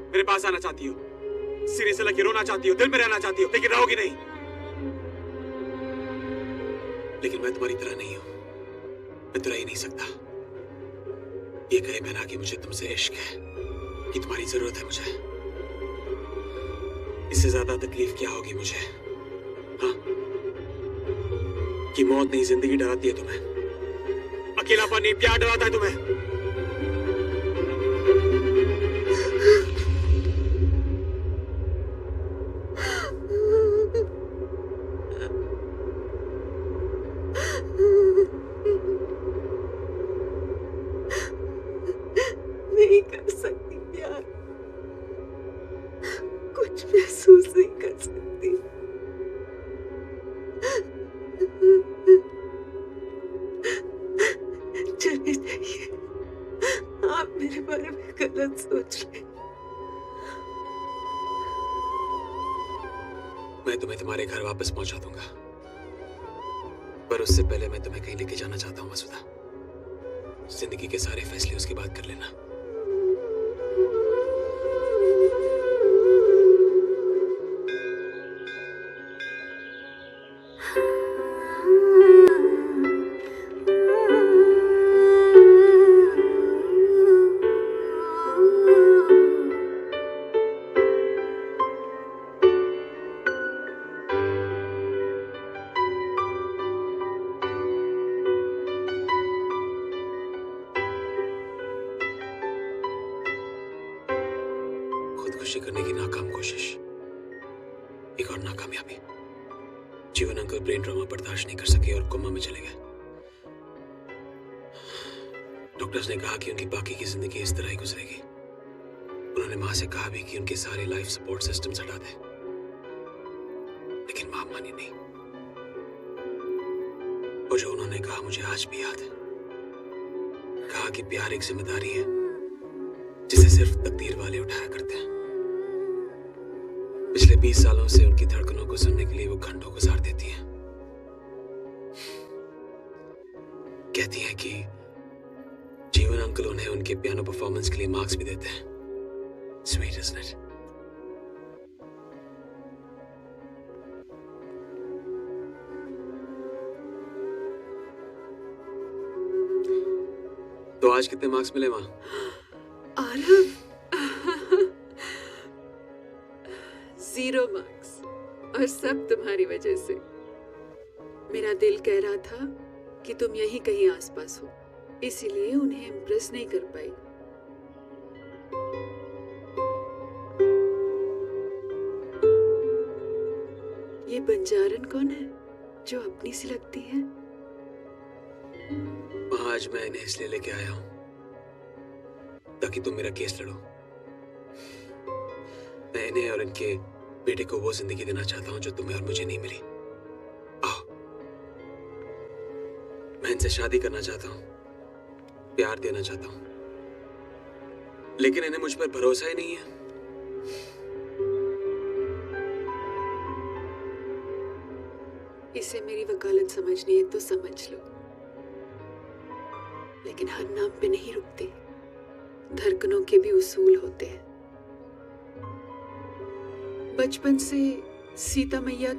मेरे पास आना चाहती हो, सीने से लगे रोना चाहती हो, दिल में रहना चाहती हो, लेकिन रहोगी नहीं। लेकिन मैं तुम्हारी तरह नहीं हूं, मैं तो रह ही नहीं सकता। ये कहे बिना कि मुझे तुमसे इश्क है, कि तुम्हारी जरूरत है मुझे। इससे ज्यादा तकलीफ क्या होगी मुझे? हाँ? कि मौत नहीं जिंदगी डराती है तुम्हें, अकेलापन नहीं प्यार डराता है तुम्हें। नहीं कर सकती प्यार, कुछ महसूस नहीं कर सकती। चले जाइए, आप मेरे बारे में गलत सोच रहे। मैं तुम्हें तुम्हारे घर वापस पहुंचा दूंगा, पर उससे पहले मैं तुम्हें कहीं लेके जाना चाहता हूँ वसुधा। जिंदगी के सारे फैसले उसके बाद कर लेना। खुदकुशी करने की नाकाम कोशिश, एक और नाकामयाबी। जीवन अंकल ब्रेन ट्रॉमा बर्दाश्त नहीं कर सके और कोमा में चले गए। डॉक्टर्स ने कहा कि उनकी बाकी की जिंदगी इस तरह ही गुजरेगी। उन्होंने मां से कहा भी कि उनके सारे लाइफ सपोर्ट सिस्टम्स हटा दें, लेकिन मां मानी नहीं। और जो उन्होंने कहा मुझे आज भी याद है। कहा कि प्यार एक जिम्मेदारी है जिसे सिर्फ तकदीर वाले उठाया करते हैं। पिछले 20 सालों से उनकी धड़कनों को सुनने के लिए वो घंटों गुजार देती हैं। कहती हैं कि जीवन अंकल उन्हें उनके पियानो परफॉर्मेंस के लिए मार्क्स भी देते हैं। Sweet, isn't it? तो आज कितने मार्क्स मिले माँ? आरव 0 मार्क्स, और सब तुम्हारी वजह से। मेरा दिल कह रहा था कि तुम यहीं कहीं आसपास हो, इसीलिए उन्हें इम्प्रेस नहीं कर पाई। ये बंजारन कौन है जो अपनी सी लगती है? आज मैं इन्हें इसलिए लेके आया हूं ताकि तुम मेरा केस लड़ो। मैं इन्हें और इनके बेटे को वो जिंदगी देना चाहता हूं जो तुम्हें और मुझे नहीं मिली। आओ, मैं इनसे शादी करना चाहता हूं, प्यार देना चाहता हूं, लेकिन इन्हें मुझ पर भरोसा ही नहीं है। इसे मेरी वकालत समझनी है तो समझ लो, लेकिन हर नाम पे नहीं रुकते, धड़कनों के भी उसूल होते हैं। बचपन से सीता मैया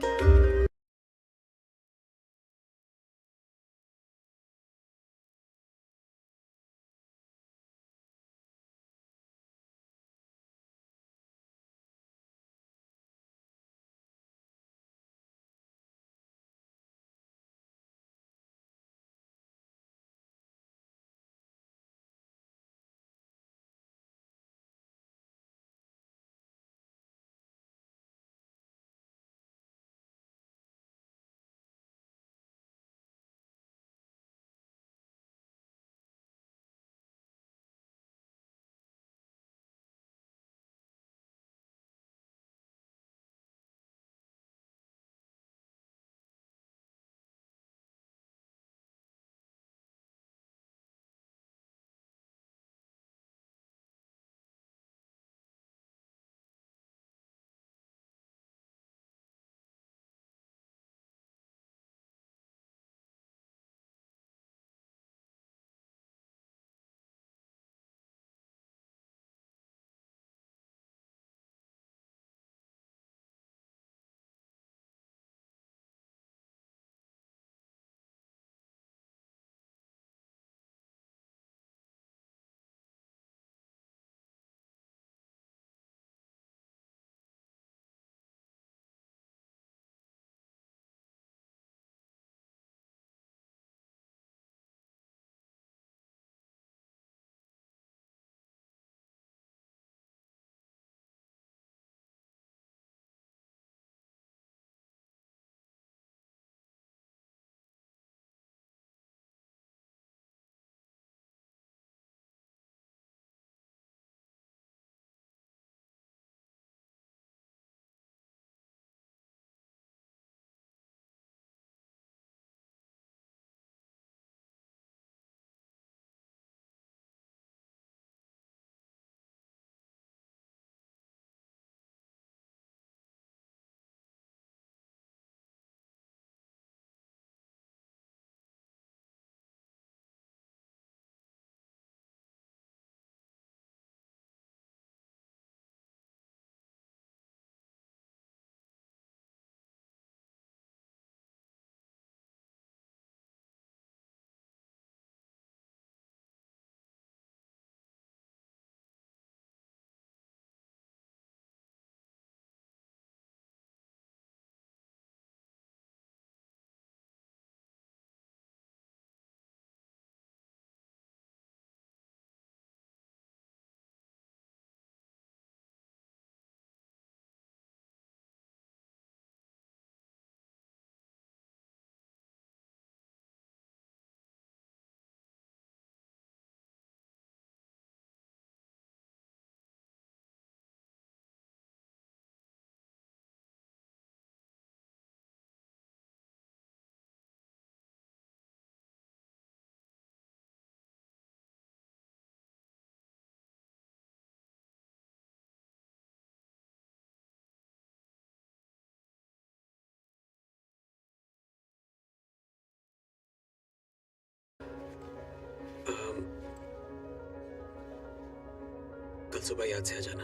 कल सुबह याद से आ जाना।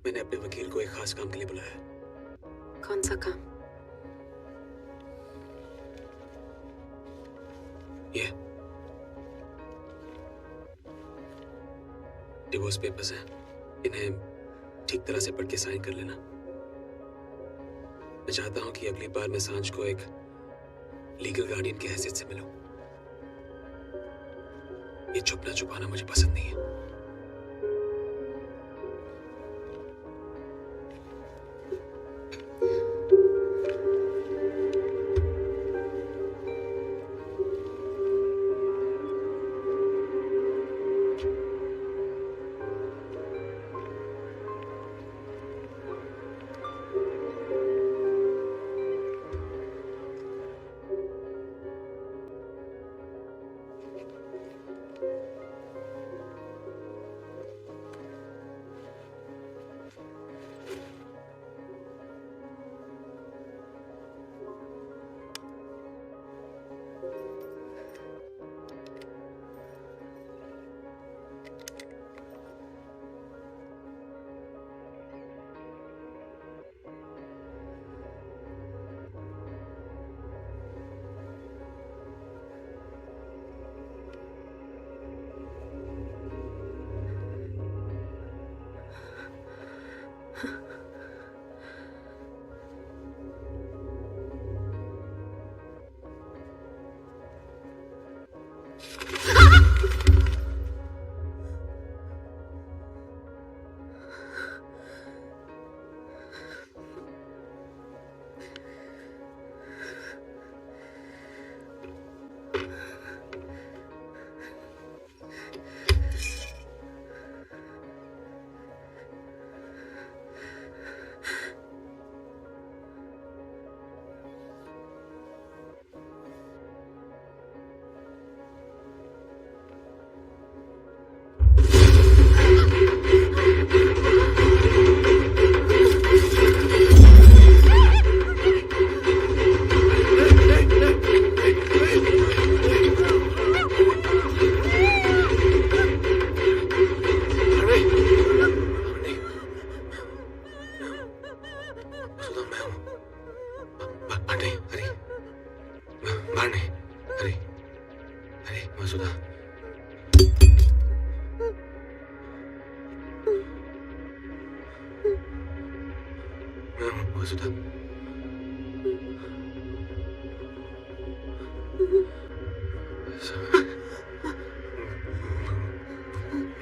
मैंने अपने वकील को एक खास काम के लिए बुलाया है। कौन सा काम? ये डिवोर्स पेपर्स हैं, इन्हें ठीक तरह से पढ़ के साइन कर लेना। मैं चाहता हूं कि अगली बार मैं सांझ को एक लीगल गार्डियन की हैसियत से मिलूं। ये छुपना छुपाना मुझे पसंद नहीं है।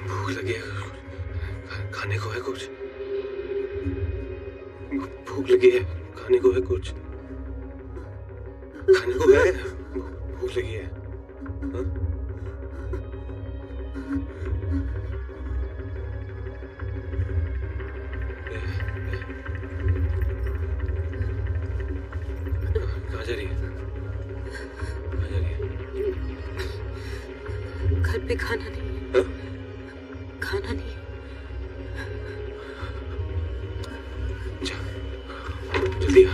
भूख लगी है, खाने को है कुछ? भूख लगी है, खाने को है कुछ? खाने को है, भूख लगी है। हाँ? कहाँ जा रही है? कहाँ जा रही है? घर पे खाना नहीं। हाँ? खाना नहीं। जा, जल्दी आ।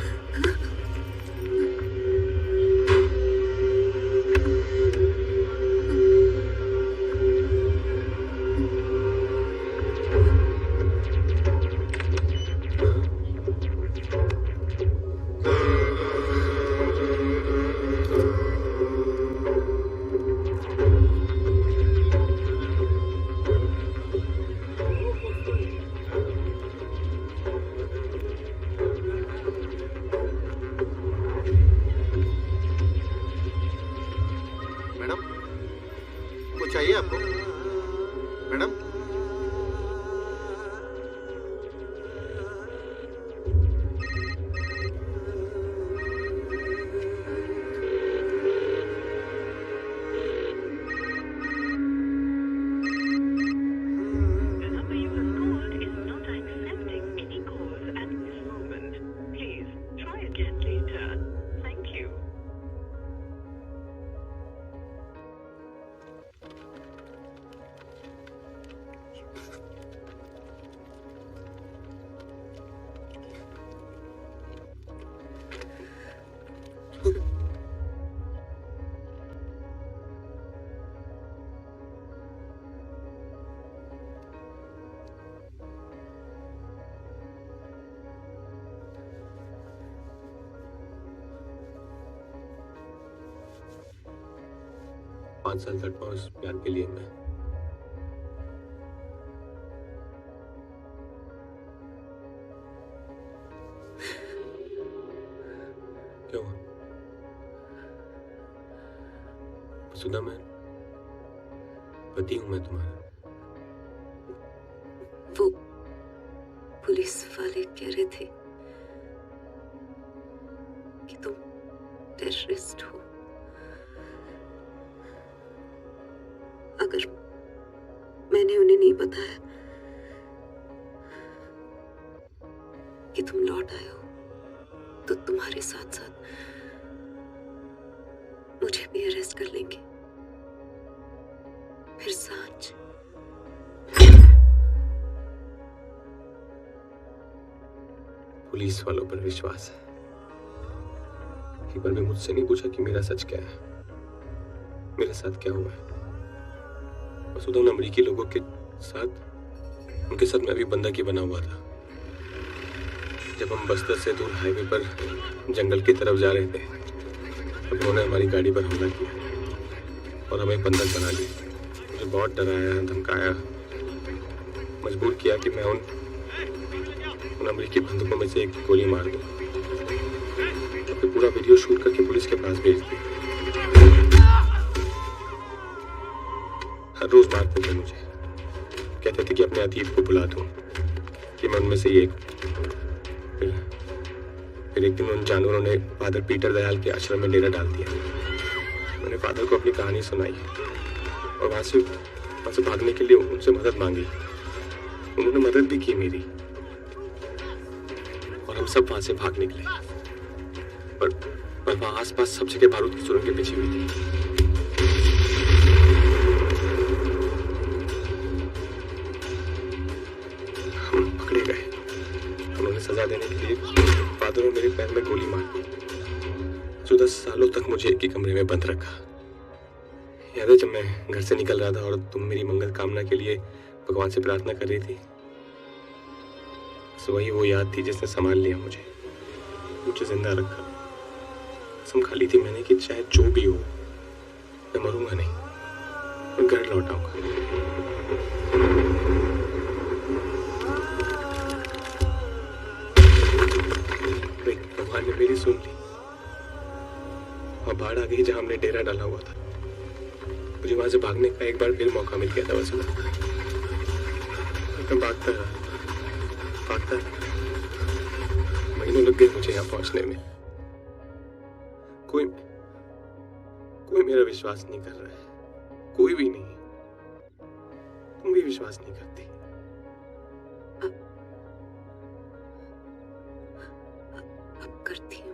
चाहिए आपको मैडम? पाँच साल तक उस प्यार के लिए मैं क्या हुआ? सुधा, मैं पति हूं मैं तुम्हारा। वो पुलिस वाले कह रहे थे कि तुम टेररिस्ट हो। अगर मैंने उन्हें नहीं बताया कि तुम लौट आए हो तो तुम्हारे साथ साथ मुझे भी अरेस्ट कर लेंगे। फिर सांझ पुलिस वालों पर विश्वास है। एक बार भी मुझसे नहीं पूछा कि मेरा सच क्या है, मेरे साथ क्या हुआ है। वसुधा उन अमेरिकी लोगों के साथ, उनके साथ मैं भी बंदा की बना हुआ था। जब हम बस्तर से दूर हाईवे पर जंगल की तरफ जा रहे थे, तब उन्होंने हमारी गाड़ी पर हमला किया और हमें बंधक बना लिया। मुझे बहुत डराया, धमकाया, मजबूर किया कि मैं उन अमेरिकी बंदूकों में से एक गोली मार दूं। फिर पूरा वीडियो शूट करके पुलिस के पास भेज दिया। हर रोज मारते थे मुझे, कहते थे कि अपने अतीत को भुला दूं, कि मैं उनमें से ही एक। फिर एक दिन उन जानवरों ने फादर पीटर दयाल के आश्रम में डेरा डाल दिया। मैंने फादर को अपनी कहानी सुनाई और वहां से भागने के लिए उनसे मदद मांगी। उन्होंने मदद भी की मेरी और हम सब वहां से भाग निकले। पर वहां आसपास सब जगह बारूद की सुरंगें बिछी हुई थी। हम पकड़े गए। उन्होंने सजा देने के लिए फादर ने मेरे पैर में गोली मार दी। 14 सालों तक मुझे एक ही कमरे में बंद रखा। याद है जब मैं घर से निकल रहा था और तुम मेरी मंगल कामना के लिए भगवान से प्रार्थना कर रही थी? बस वही वो याद थी जिसने संभाल लिया मुझे जिंदा रखा। कसम खा ली थी मैंने कि चाहे जो भी हो, मैं मरूंगा नहीं, मैं घर लौट आऊंगा। भगवान ने मेरी सुन ली और बाढ़ आ गई जहां हमने डेरा डाला हुआ था। मुझे वहां से भागने का एक बार फिर मौका मिल गया था। वैसे मैं भागता रहा। महीनों लग गए मुझे यहाँ पहुंचने में। कोई मेरा विश्वास नहीं कर रहा है, कोई भी नहीं। तुम भी विश्वास नहीं करती। अब करती हूँ।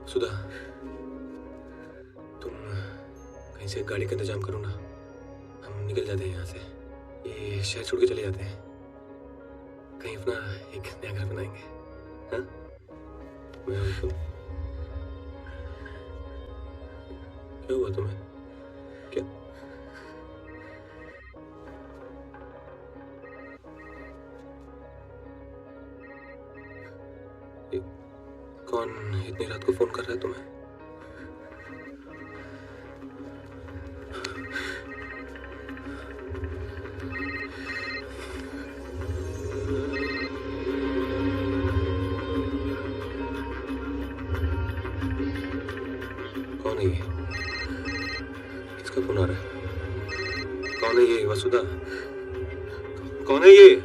सुधा, तुम कहीं से गाड़ी का इंतजाम करो ना, हम निकल जाते हैं यहाँ से। ये शहर छोड़ के चले जाते हैं, कहीं अपना एक नया घर बनाएंगे। हाँ? मैं और तुम। क्या हुआ तुम्हें? क्या? कौन इतनी रात को फोन कर रहा है तुम्हें? कौन है ये? किसका फोन आ रहा है? कौन है ये? वसुधा, कौन है ये?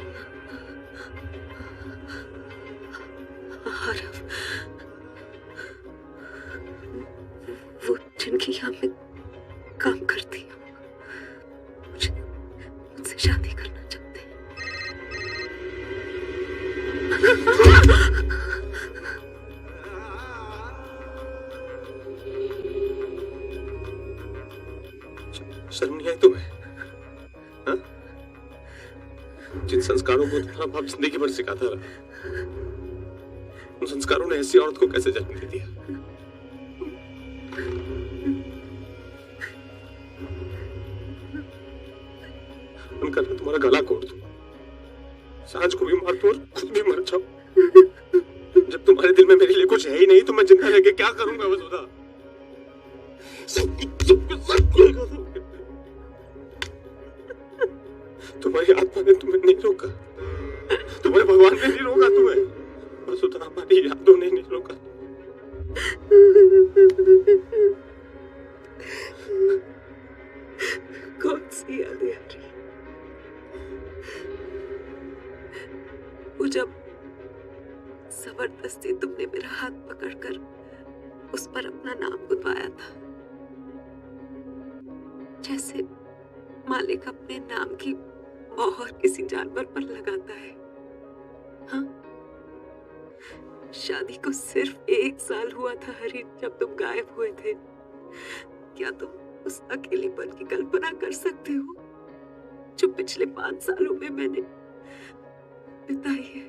जिनकी यहाँ में काम करती हूँ, मुझसे शादी करना चाहते हैं। शर्म नहीं आई तुम्हें? हाँ? जिन संस्कारों को तुम्हारा बाप जिंदगी भर सिखाता रहा, उन संस्कारों ने ऐसी औरत को कैसे जन्म दे दिया? मन कर रहा तुम्हारा गला घोट दूं, सांझ को भी मार दूं और खुद भी मर जाऊं। जब तुम्हारे दिल में मेरे लिए कुछ है ही नहीं तो मैं जिंदा रह के क्या करूंगा वसुधा? तुम्हारी आत्मा ने तुम्हें नहीं रोका, तुम्हारे भगवान ने नहीं रोका तुम्हें वसुधा, हमारी यादों ने नहीं रोका। कौन सी यादें आ रही? वो जब जबरदस्ती तुमने मेरा हाथ पकड़कर उस पर अपना नाम गुदवाया था, जैसे मालिक अपने नाम की मोहर किसी जानवर पर लगाता है। हाँ, शादी को सिर्फ 1 साल हुआ था हरी जब तुम गायब हुए थे। क्या तुम उस अकेलेपन की कल्पना कर सकते हो जो पिछले 5 सालों में मैंने बिताई है?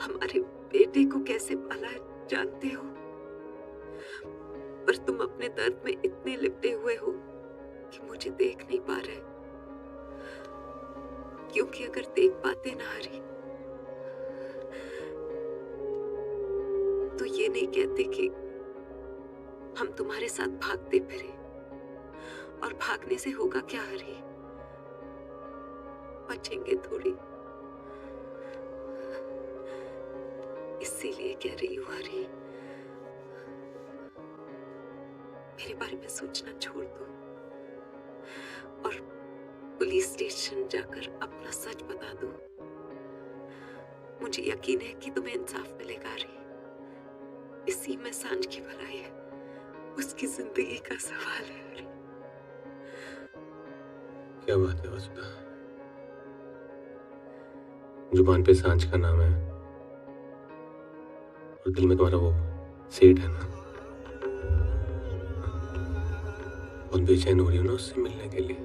हमारे बेटे को कैसे पाला है जानते हो, पर तुम अपने दर्द में इतने लिपटे हुए हो कि मुझे देख नहीं पा रहे, क्योंकि अगर देख पाते ना हरी तो ये नहीं कहते कि हम तुम्हारे साथ भागते फिरे। और भागने से होगा क्या हरी? बचेंगे थोड़ी। इसीलिए कह रही हूँ हरी, मेरे बारे में सोचना छोड़ दो और पुलिस स्टेशन जाकर अपना सच बता दो। मुझे यकीन है कि तुम्हें इंसाफ मिलेगा हरी। इसी में सांझ की भलाई है, उसकी जिंदगी का सवाल है हरी। क्या बात है वसुधा, जुबान पे सांझ का नाम है और दिल में तुम्हारा वो सेठ है ना। बहुत बेचैन हो रही हो ना उससे मिलने के लिए।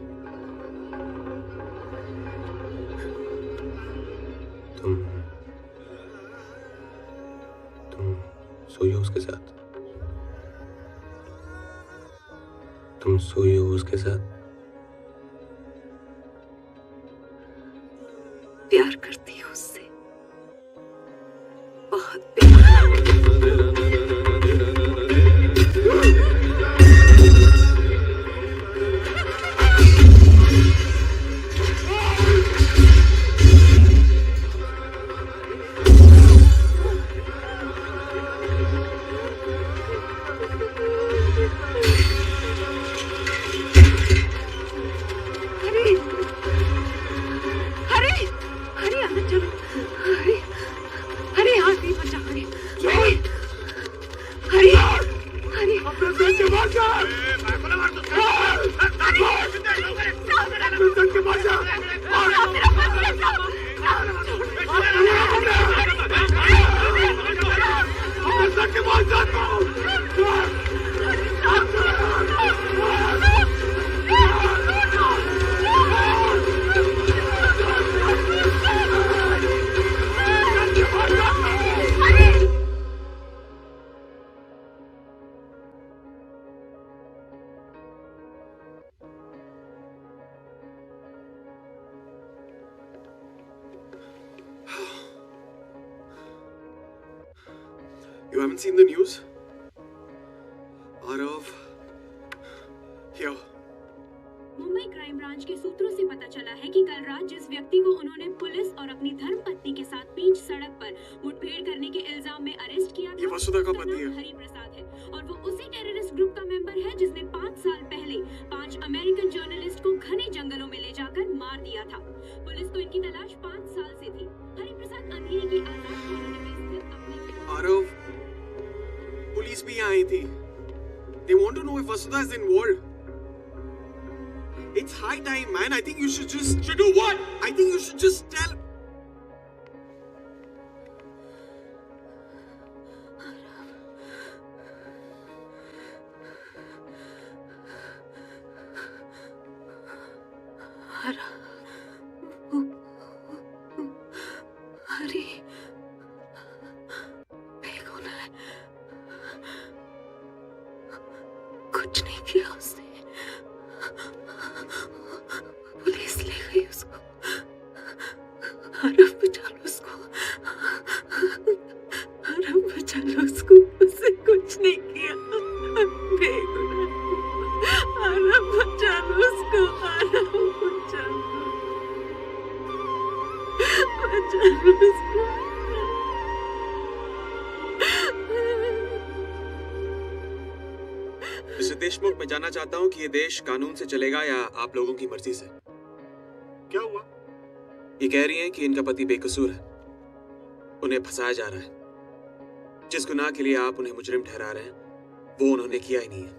तुम सोई हो उसके साथ? तुम सोई हो उसके साथ? प्यार करती हो उससे, बहुत प्यार। You haven't seen the news? Arav, here. Mumbai crime branch के सूत्रों से पता चला है कि कल रात जिस व्यक्ति को उन्होंने पुलिस और अपनी धर्मपत्नी के साथ बीच सड़क पर मुठभेड़ करने के इल्जाम में अरेस्ट किया था, ये वसुधा का पति है। हरि प्रसाद है और वो उसी टेररिस्ट ग्रुप का मेंबर है जिसने 5 साल पहले 5 अमेरिकन जर्नलिस्ट को घने जंगलों में ले जाकर मार दिया था। पुलिस को इनकी तलाश 5 साल से थी। हरि प्रसाद अंधेरी की आजाद कॉलोनी में स्थित अपने Arav, पुलिस भी यहाँ आई थी। They want to know if Vasudha is involved. It's high time, man. I think you should just... Should do what? I think you should just tell... हरी, बेगुनाह है। कुछ नहीं किया उसने, पुलिस ले गई उसको। आरव, बचा लो उसको। बचा लो उसको, उससे कुछ नहीं किया, बेगुनाह। आरव बचा लो उसको, आरव बचा लो, बचा लो उसको। मिस्टर देशमुख, मैं जानना चाहता हूँ कि ये देश कानून से चलेगा या आप लोगों की मर्जी से? क्या हुआ? ये कह रही हैं कि इनका पति बेकसूर है, उन्हें फंसाया जा रहा है। जिस गुनाह के लिए आप उन्हें मुजरिम ठहरा रहे हैं वो उन्होंने किया ही नहीं है।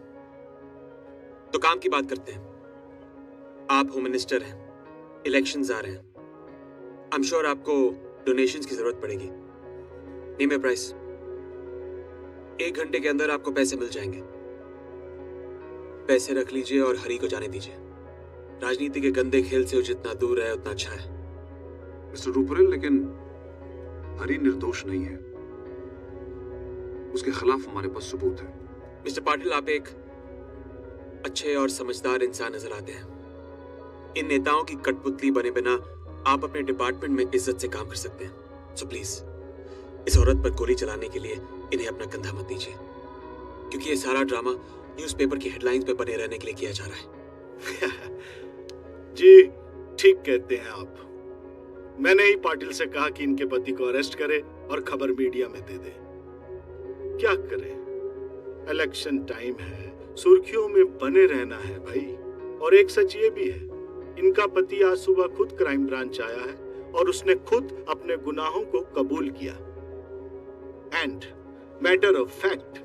तो काम की बात करते हैं। आप होम मिनिस्टर हैं, इलेक्शंस आ रहे हैं, आई एम श्योर आपको डोनेशंस की जरूरत पड़ेगी। नेम ए प्राइस। 1 घंटे के अंदर आपको पैसे मिल जाएंगे। पैसे रख लीजिए और हरी को जाने दीजिए। राजनीति के गंदे खेल से वो जितना दूर है उतना अच्छा है। मिस्टर रूपरेल, लेकिन हरी निर्दोष नहीं है, उसके खिलाफ हमारे पास सबूत है। मिस्टर पाटिल, आप एक अच्छे और समझदार इंसान नजर आते हैं। इन नेताओं की कठपुतली बने बिना आप अपने डिपार्टमेंट में इज्जत से काम कर सकते हैं। सो प्लीज इस औरत पर गोली चलाने के लिए इन्हें अपना कंधा मत दीजिए, क्योंकि ये सारा ड्रामा न्यूज़पेपर की हेडलाइंस पे बने रहने के लिए किया जा रहा है। जी ठीक कहते हैं आप। मैंने ही पाटिल से कहा कि इनके पति को अरेस्ट करे और खबर मीडिया में दे दे। क्या करें, इलेक्शन टाइम है, सुर्खियों में बने रहना है भाई। और एक सच ये भी है, इनका पति आज सुबह खुद क्राइम ब्रांच आया है और उसने खुद अपने गुनाहों को कबूल किया। And matter of fact,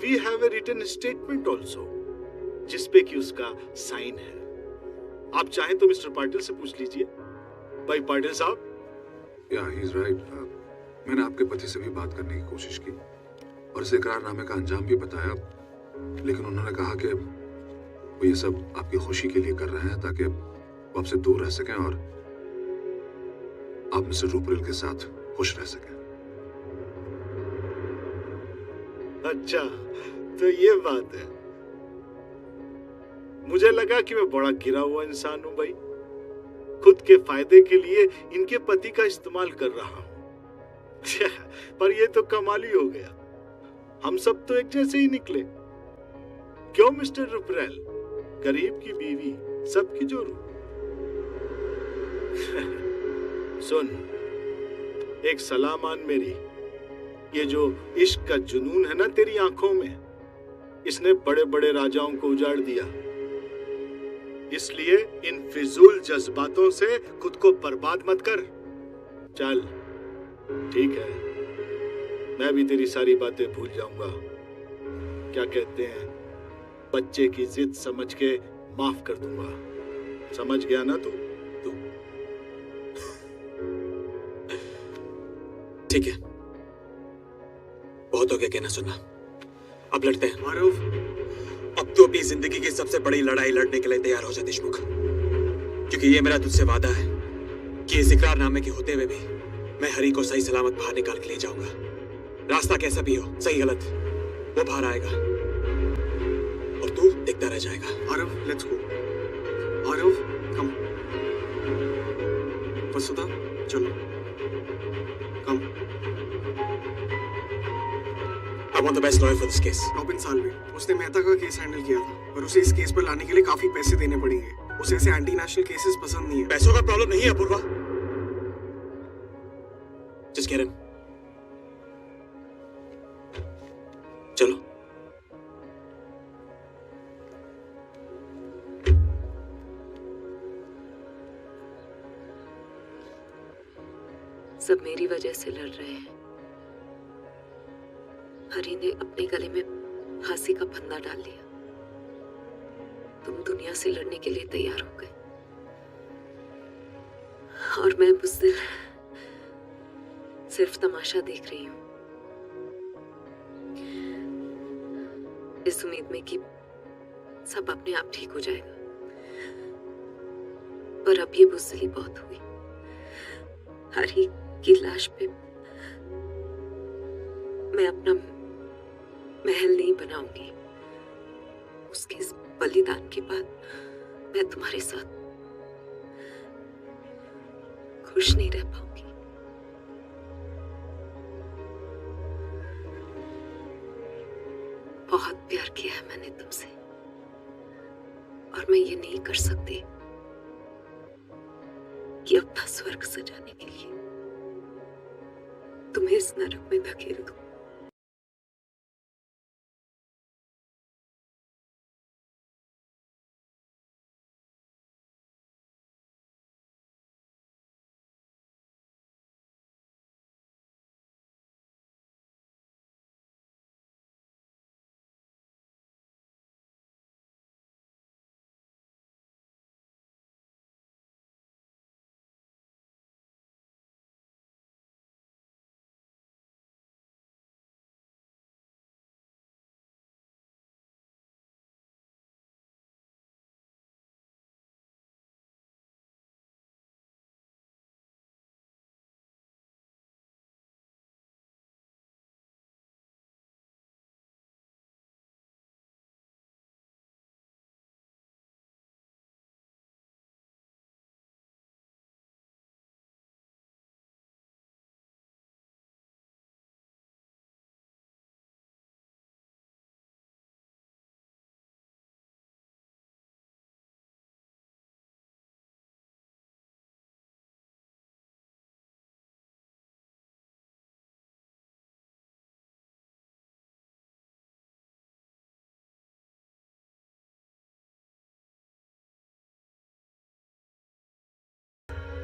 we have a written statement also, जिसपे कि उसका साइन है। आप चाहें तो मिस्टर पाटिल से पूछ लीजिए। भाई पाटिल साहब। या ही इज राइट। मैंने आपके पति से भी बात करने की कोशिश की और इस इकरारनामे का अंजाम भी बताया, लेकिन उन्होंने कहा कि वो ये सब आपकी खुशी के लिए कर रहे हैं ताकि वो आपसे दूर रह सकें और आप मिस्टर रूपरेल के साथ खुश रह सकें। अच्छा, तो ये बात है। मुझे लगा कि मैं बड़ा गिरा हुआ इंसान हूं भाई, खुद के फायदे के लिए इनके पति का इस्तेमाल कर रहा हूं। पर ये तो कमाल ही हो गया, हम सब तो एक जैसे ही निकले। क्यों मिस्टर रुपरेल, गरीब की बीवी सबकी जोरू। सुन, एक सलाह मान मेरी, ये जो इश्क का जुनून है ना तेरी आंखों में, इसने बड़े बड़े राजाओं को उजाड़ दिया। इसलिए इन फिजूल जज्बातों से खुद को बर्बाद मत कर। चल ठीक है, मैं भी तेरी सारी बातें भूल जाऊंगा। क्या कहते हैं, बच्चे की जिद समझ के माफ कर दूंगा। समझ गया ना तू? ठीक है, बहुत हो गया कहना सुना, अब लड़ते हैं। मारूफ, अब तो अपनी जिंदगी की सबसे बड़ी लड़ाई लड़ने के लिए तैयार हो जा देशमुख, क्योंकि ये मेरा तुझसे वादा है कि इस इकरारनामे के होते हुए भी मैं हरी को सही सलामत बाहर निकाल के ले जाऊंगा। रास्ता कैसा भी हो, सही गलत, वो बाहर आएगा और तू देखता रह जाएगा। Aarav, let's go. Aarav, come. Vasudha, चलो, come. I want the best lawyer for this case. Robin Salve, उसने मेहता का केस हैंडल किया था, पर उसे इस केस पर लाने के लिए काफी पैसे देने पड़ेंगे। उसे ऐसे एंटी नेशनल केसेस पसंद नहीं है। पैसों का प्रॉब्लम नहीं है अपूर्वा। Just get him. चलो। सब मेरी वजह से लड़ रहे हैं। हरी ने अपने गले में फांसी का फंदा डाल लिया। तुम दुनिया से लड़ने के लिए तैयार हो गए और मैं बुज़दिल सिर्फ तमाशा देख रही हूं, इस उम्मीद में कि सब अपने आप ठीक हो जाएगा। पर अब ये बुज़दिली बहुत हुई। हरी की लाश पे मैं अपना महल नहीं बनाऊंगी। उसके इस बलिदान के बाद मैं तुम्हारे साथ खुश नहीं रह पाऊंगी। बहुत प्यार किया है मैंने तुमसे, और मैं ये नहीं कर सकती कि अपना स्वर्ग सजाने के लिए तुम्हें इस नरक में धकेल दूं।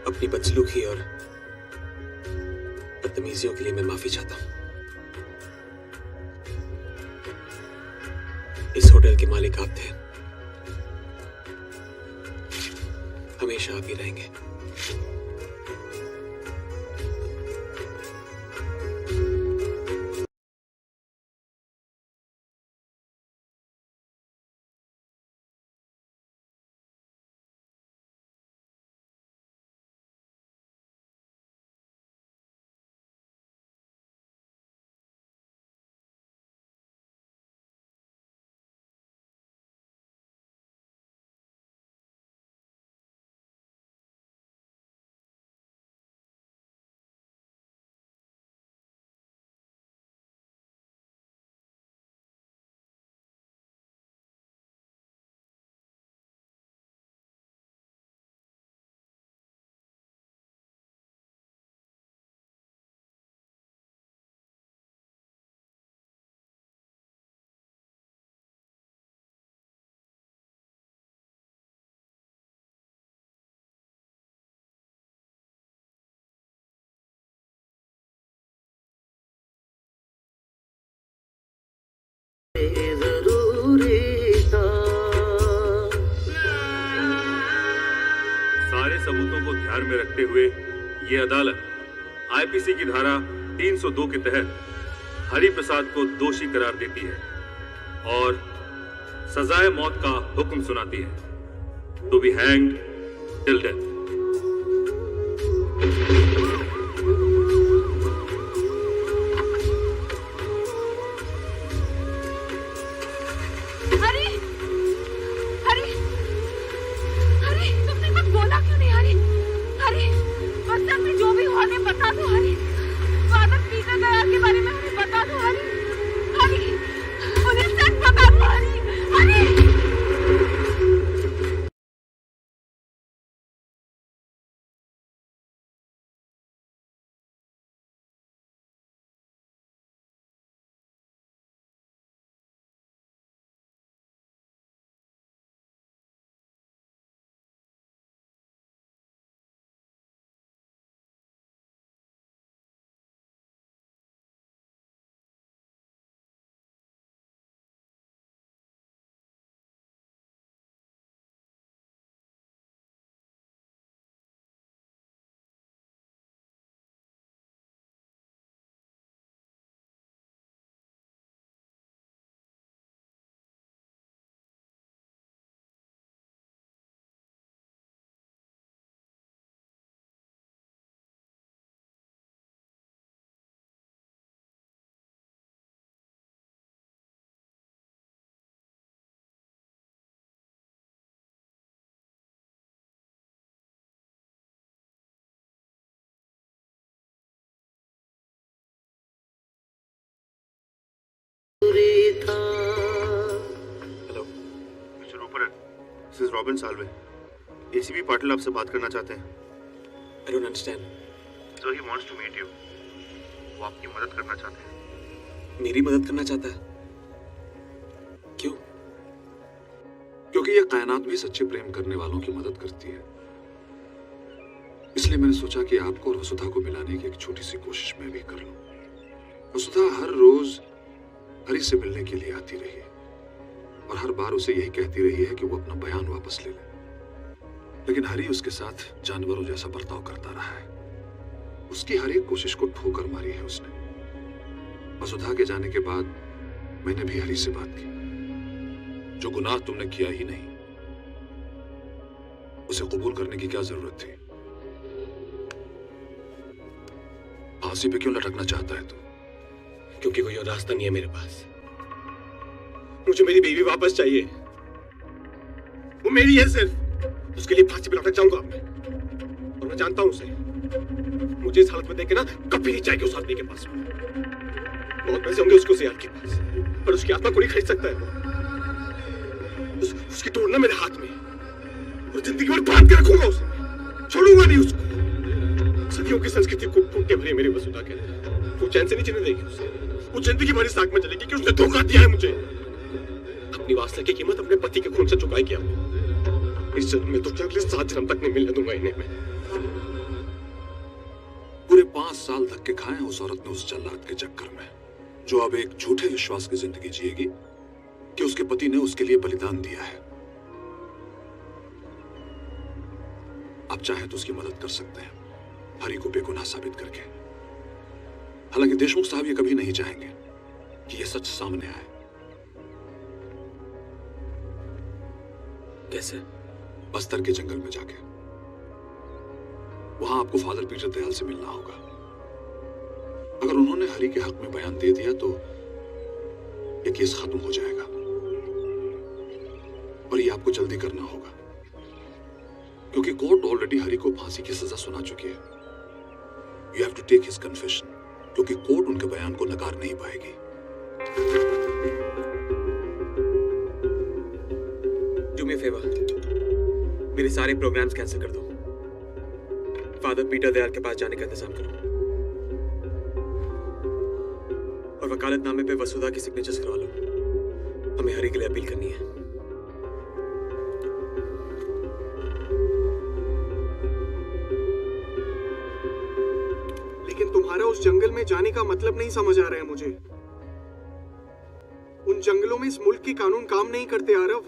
अपनी बदसलूकी और बदतमीजियों के लिए मैं माफी चाहता हूं। इस होटल के मालिक आप थे, हमेशा आप ही रहेंगे। सारे सबूतों को ध्यान में रखते हुए ये अदालत आईपीसी की धारा 302 के तहत हरि प्रसाद को दोषी करार देती है और सजाए मौत का हुक्म सुनाती है, to be hanged till death. बता दो हरी, फादर पीटर दयाल के बारे में हमें बता दो हरी, हरी, उन्हें सच बता दो Hari, Hari. This is Robin Salve. ACP Patil आपसे बात करना चाहते हैं। I don't understand. So he wants to meet you. वो आपकी मदद करना चाहते हैं। मेरी मदद करना चाहता है? क्यों? क्योंकि यह कायनात भी सच्चे प्रेम करने वालों की मदद करती है। इसलिए मैंने सोचा कि आपको और वसुधा को मिलाने की एक छोटी सी कोशिश मैं भी कर लूं। वसुधा हर रोज हरी से मिलने के लिए आती रही है और हर बार उसे यही कहती रही है कि वो अपना बयान वापस ले ले, लेकिन हरी उसके साथ जानवरों जैसा बर्ताव करता रहा है। उसकी हर एक कोशिश को ठोकर मारी है उसने। वसुधा के जाने के बाद मैंने भी हरी से बात की। जो गुनाह तुमने किया ही नहीं, उसे कबूल करने की क्या जरूरत थी? फांसी पे क्यों लटकना चाहता है तू? क्योंकि कोई और रास्ता नहीं है मेरे पास। मुझे मेरी बीवी वापस चाहिए। वो मेरी है सिर्फ। उसके लिए फांसी पे लटक जाऊंगा मैं। और मैं जानता हूं उसे। मुझे इस हालत में देख के ना कभी नहीं जाएगी उस आदमी के पास। बहुत पैसे होंगे उसको सियार के पास, पर उसकी आत्मा को नहीं खरीद सकता है। उसकी तोड़ना मेरे हाथ में है। और जिंदगी भर बांध के रखूंगा उसे। छोड़ूंगा नहीं उसको। सदियों की संस्कृति को फूटे भरी मेरी वसुधा के अंदर। वो चैन से नहीं जीने देगी उसे। वो जिंदगी भरी साग में चलेगी कि उसने धोखा दिया है मुझे। अपनी वासना की कीमत अपने पति के खून से चुकाई किया। इस जन्म में तो क्या अगले 7 जन्म तक नहीं मिलने दूंगा इन्हें मैं। पूरे 5 साल धक्के खाए उस औरत ने उस जल्लाद के चक्कर में, जो अब एक झूठे विश्वास की जिंदगी जिएगी कि उसके पति ने उसके लिए बलिदान दिया है। आप चाहे तो उसकी मदद कर सकते हैं, हरी को बेगुनाह साबित करके। हालांकि देशमुख साहब ये कभी नहीं चाहेंगे कि यह सच सामने आए। कैसे? बस्तर के जंगल में जाके। वहां आपको फादर पीटर दयाल से मिलना होगा। अगर उन्होंने हरी के हक में बयान दे दिया तो यह केस खत्म हो जाएगा। और ये आपको जल्दी करना होगा, क्योंकि कोर्ट ऑलरेडी हरी को फांसी की सजा सुना चुकी है। You have to take his confession, क्योंकि कोर्ट उनके बयान को नकार नहीं पाएगी। डू मी अ फेवर, मेरे सारे प्रोग्राम्स कैंसिल कर दो। फादर पीटर दयाल के पास जाने का इंतजाम करो और वकालतनामे पे वसुधा की सिग्नेचर्स करवा लो। हमें हरी के लिए अपील करनी है। लेकिन तुम्हारा उस जंगल में जाने का मतलब नहीं समझ आ रहा है मुझे। उन जंगलों में इस मुल्क के कानून काम नहीं करते आरव।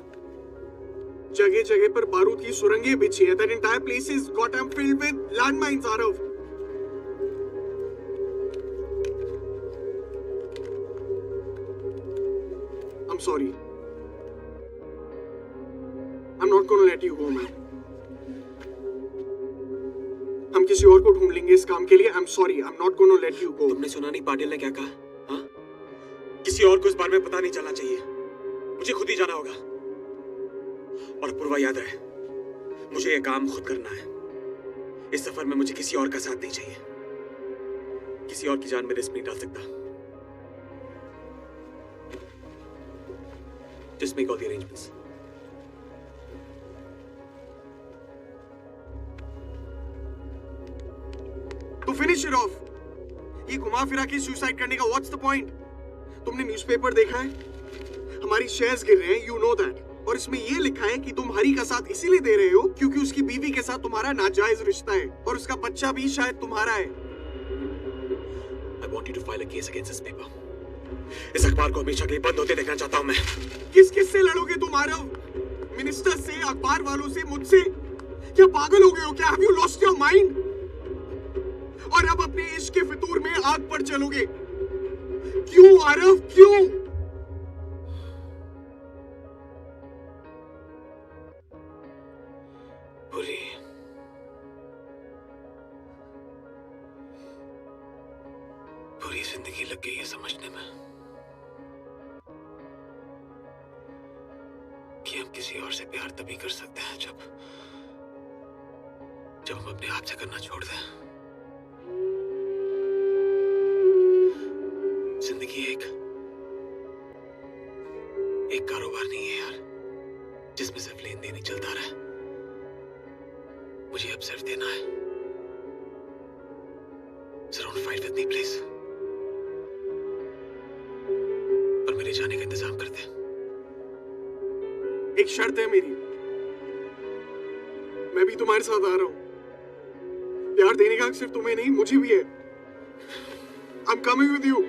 जगह जगह पर बारूद की सुरंगें बिछी हैं। That entire place is goddamn filled with landmines, Aarav. I'm sorry. I'm not gonna let you go, man. हम किसी और को ढूंढ लेंगे इस काम के लिए। I'm sorry. I'm not gonna let you go. तुमने सुना नहीं पाटिल ने क्या कहा? हाँ? किसी और को इस बारे में पता नहीं चलना चाहिए। मुझे खुद ही जाना होगा। और पूर्वा याद रहे, मुझे ये काम खुद करना है। इस सफर में मुझे किसी और का साथ नहीं चाहिए। किसी और की जान में रिस्क नहीं डाल सकता। Just make all the arrangements. To finish it off, ये घुमा फिरा के सुसाइड करने का what's the point? तुमने न्यूज़पेपर देखा है? हमारी शेयर्स गिर रहे हैं, you know that. और इसमें ये लिखा है कि तुम हरी का साथ इसीलिए दे रहे हो क्योंकि उसकी बीवी के साथ तुम्हारा नाजायज रिश्ता है और उसका बच्चा भी शायद तुम्हारा है। I want you to file a case against this paper. इस अखबार को हमेशा के लिए बंद होते देखना चाहता हूं मैं। किस से लड़ोगे तुम आरव? मिनिस्टर से, अखबार वालों से, मुझसे? क्या पागल हो गए हो क्या? Have you lost your mind? और अब अपने इश्क के फितूर में आग पर चलोगे? क्यों आरव, क्यों? पूरी जिंदगी लग गई है समझने में कि हम किसी और से प्यार तभी कर सकते हैं जब हम अपने आप से करना छोड़ दें। जिंदगी एक कारोबार नहीं है यार, जिसमें सिर्फ लेन देन ही चलता रहा। मुझे अब सिर्फ देना है। So don't fight with me, please. और मेरे जाने का इंतजाम कर दे। एक शर्त है मेरी, मैं भी तुम्हारे साथ आ रहा हूं। प्यार देने का हक सिर्फ तुम्हें नहीं, मुझे भी है। I'm coming with you.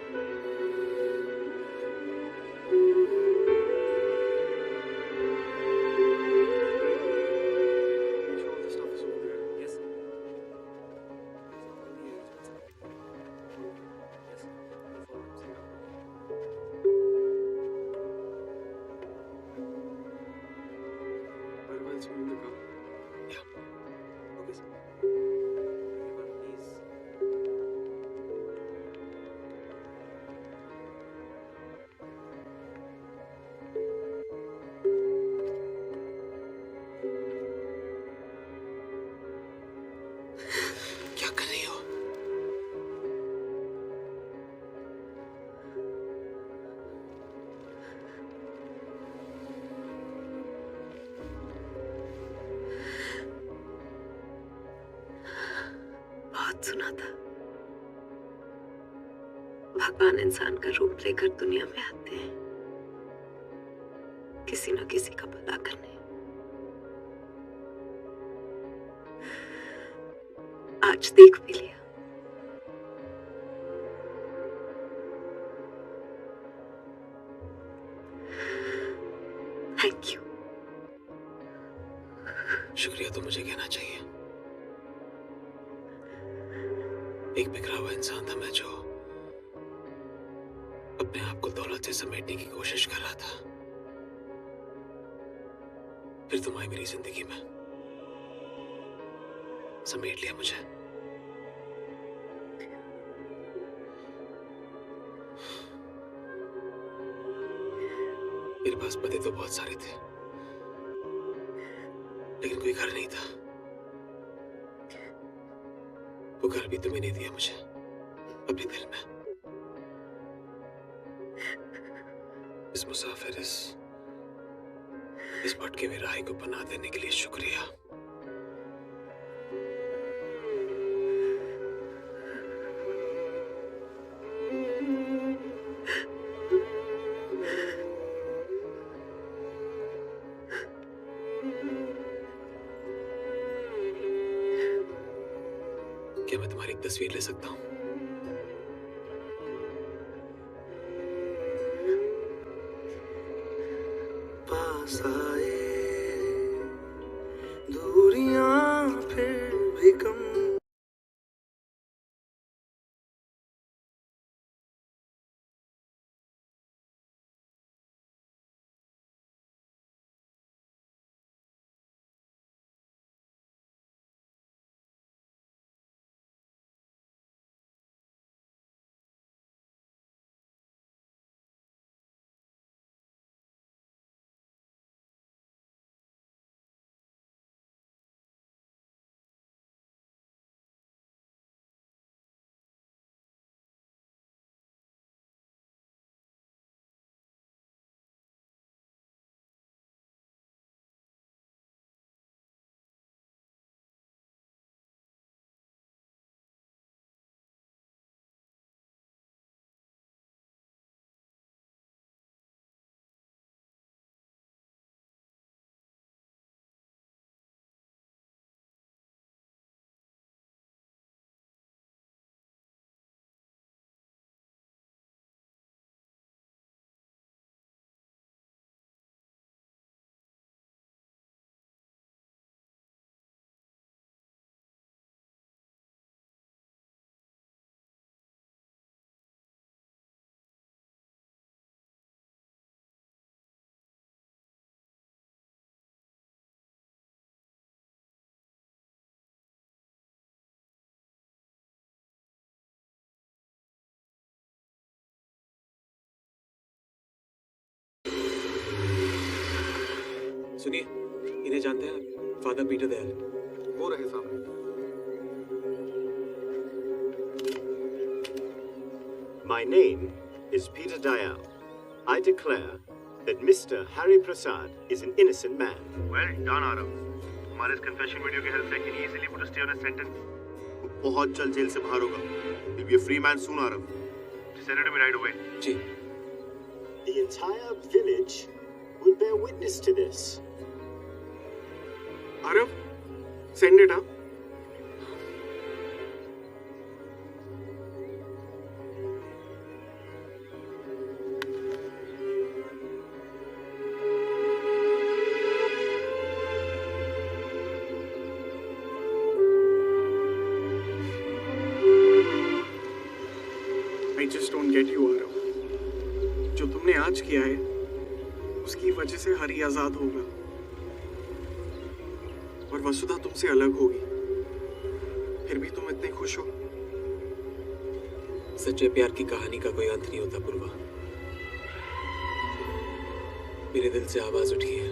क्या कर रही हो? बहुत सुना था भगवान इंसान का रूप लेकर दुनिया में आते हैं किसी न किसी का भला करने। आज देख भी लिया। Thank you. शुक्रिया तो मुझे कहना चाहिए। एक बिखरा हुआ इंसान था मैं, जो अपने आप को दौलत से समेटने की कोशिश कर रहा था। फिर तुम आई मेरी जिंदगी में, समेट लिया मुझे। मेरे पास पते तो बहुत सारे थे, लेकिन कोई घर नहीं था। वो घर भी तुम्हें नहीं दिया मुझे अपने दिल में। इस मुसाफिर, इस भटके हुए राही को पनाह देने के लिए शुक्रिया। क्या मैं तुम्हारी एक तस्वीर ले सकता हूँ? पास आए दूरियां फिर भी कम। सुनिए, इन्हें जानते हैं आप? Father Peter Dayal. वो रहे सामने। My name is Peter Dayal. I declare that Mr. Hari Prasad is an innocent man. Well done, Arav. हमारे इस confession video की help से can easily put a stay on a sentence. बहुत जल्द jail से बाहर होगा. He'll be a free man soon, Arav. Send it to me right away. Ji. The entire village will bear witness to this. Arav, send it up. I just don't get you, Arav. जो तुमने आज किया है, उसकी वजह से हरी आजाद होगा और वसुधा तुमसे अलग होगी. फिर भी तुम इतने खुश हो. सच्चे प्यार की कहानी का कोई अंत नहीं होता पूर्वा. मेरे दिल से आवाज उठी है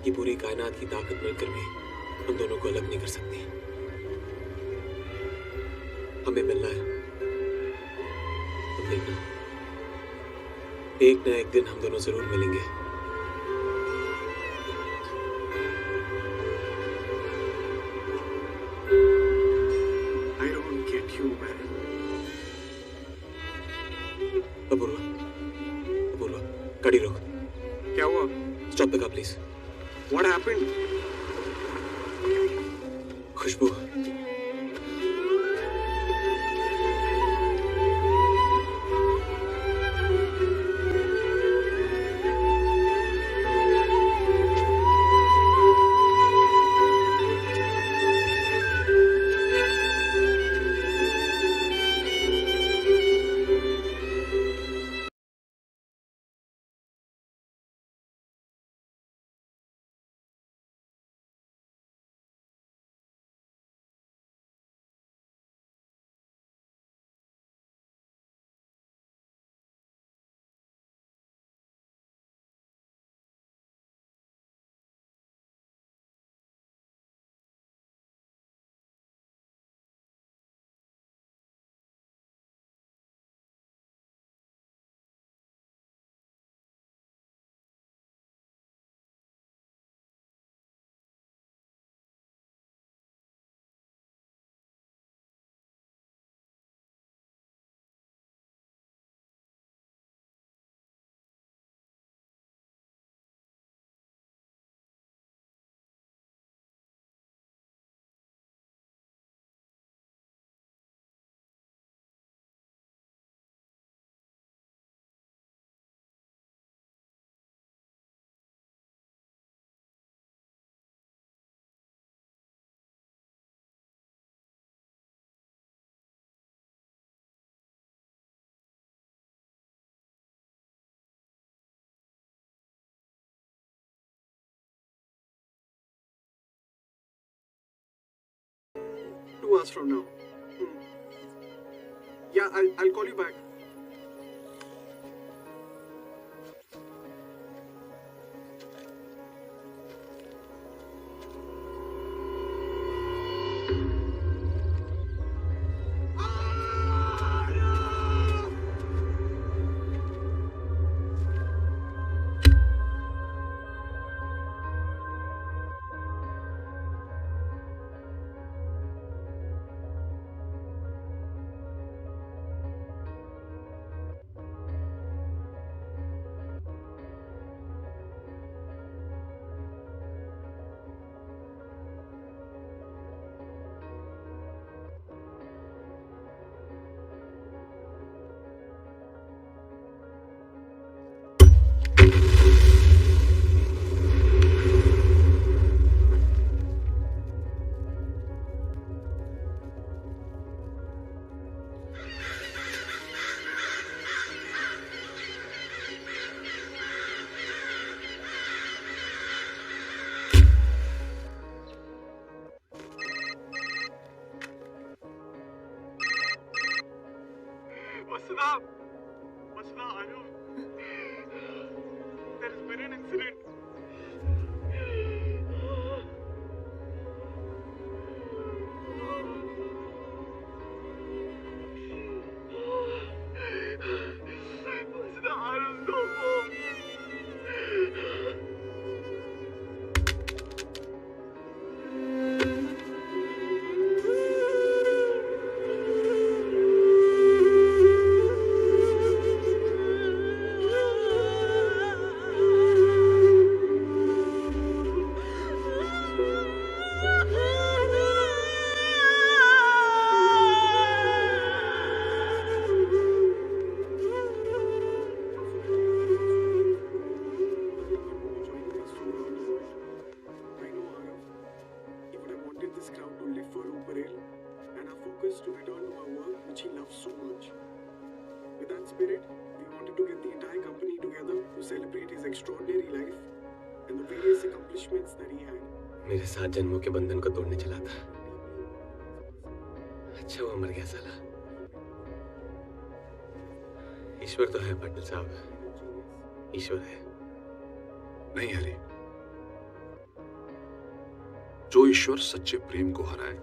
कि पूरी कायनात की ताकत मिलकर भी हम दोनों को अलग नहीं कर सकती. हमें मिलना है. तुम देखना, एक ना एक दिन हम दोनों जरूर मिलेंगे. I don't get you, man. Apoorva, गाड़ी रोक. क्या हुआ? Stop the car please. What happened? Khushboo. Two hours from now. Yeah, I'll call you back. Masna, I know. There has been an incident. Masna, I don't know. spirit, we wanted to get the entire company together to celebrate his extraordinary life and the various accomplishments that he had. मेरे 7 जन्मों के बंधन को तोड़ने चला था। अच्छा वो मर गया साला। ईश्वर तो है पाटिल साहब, ईश्वर है। नहीं हरी, जो ईश्वर सच्चे प्रेम को हराए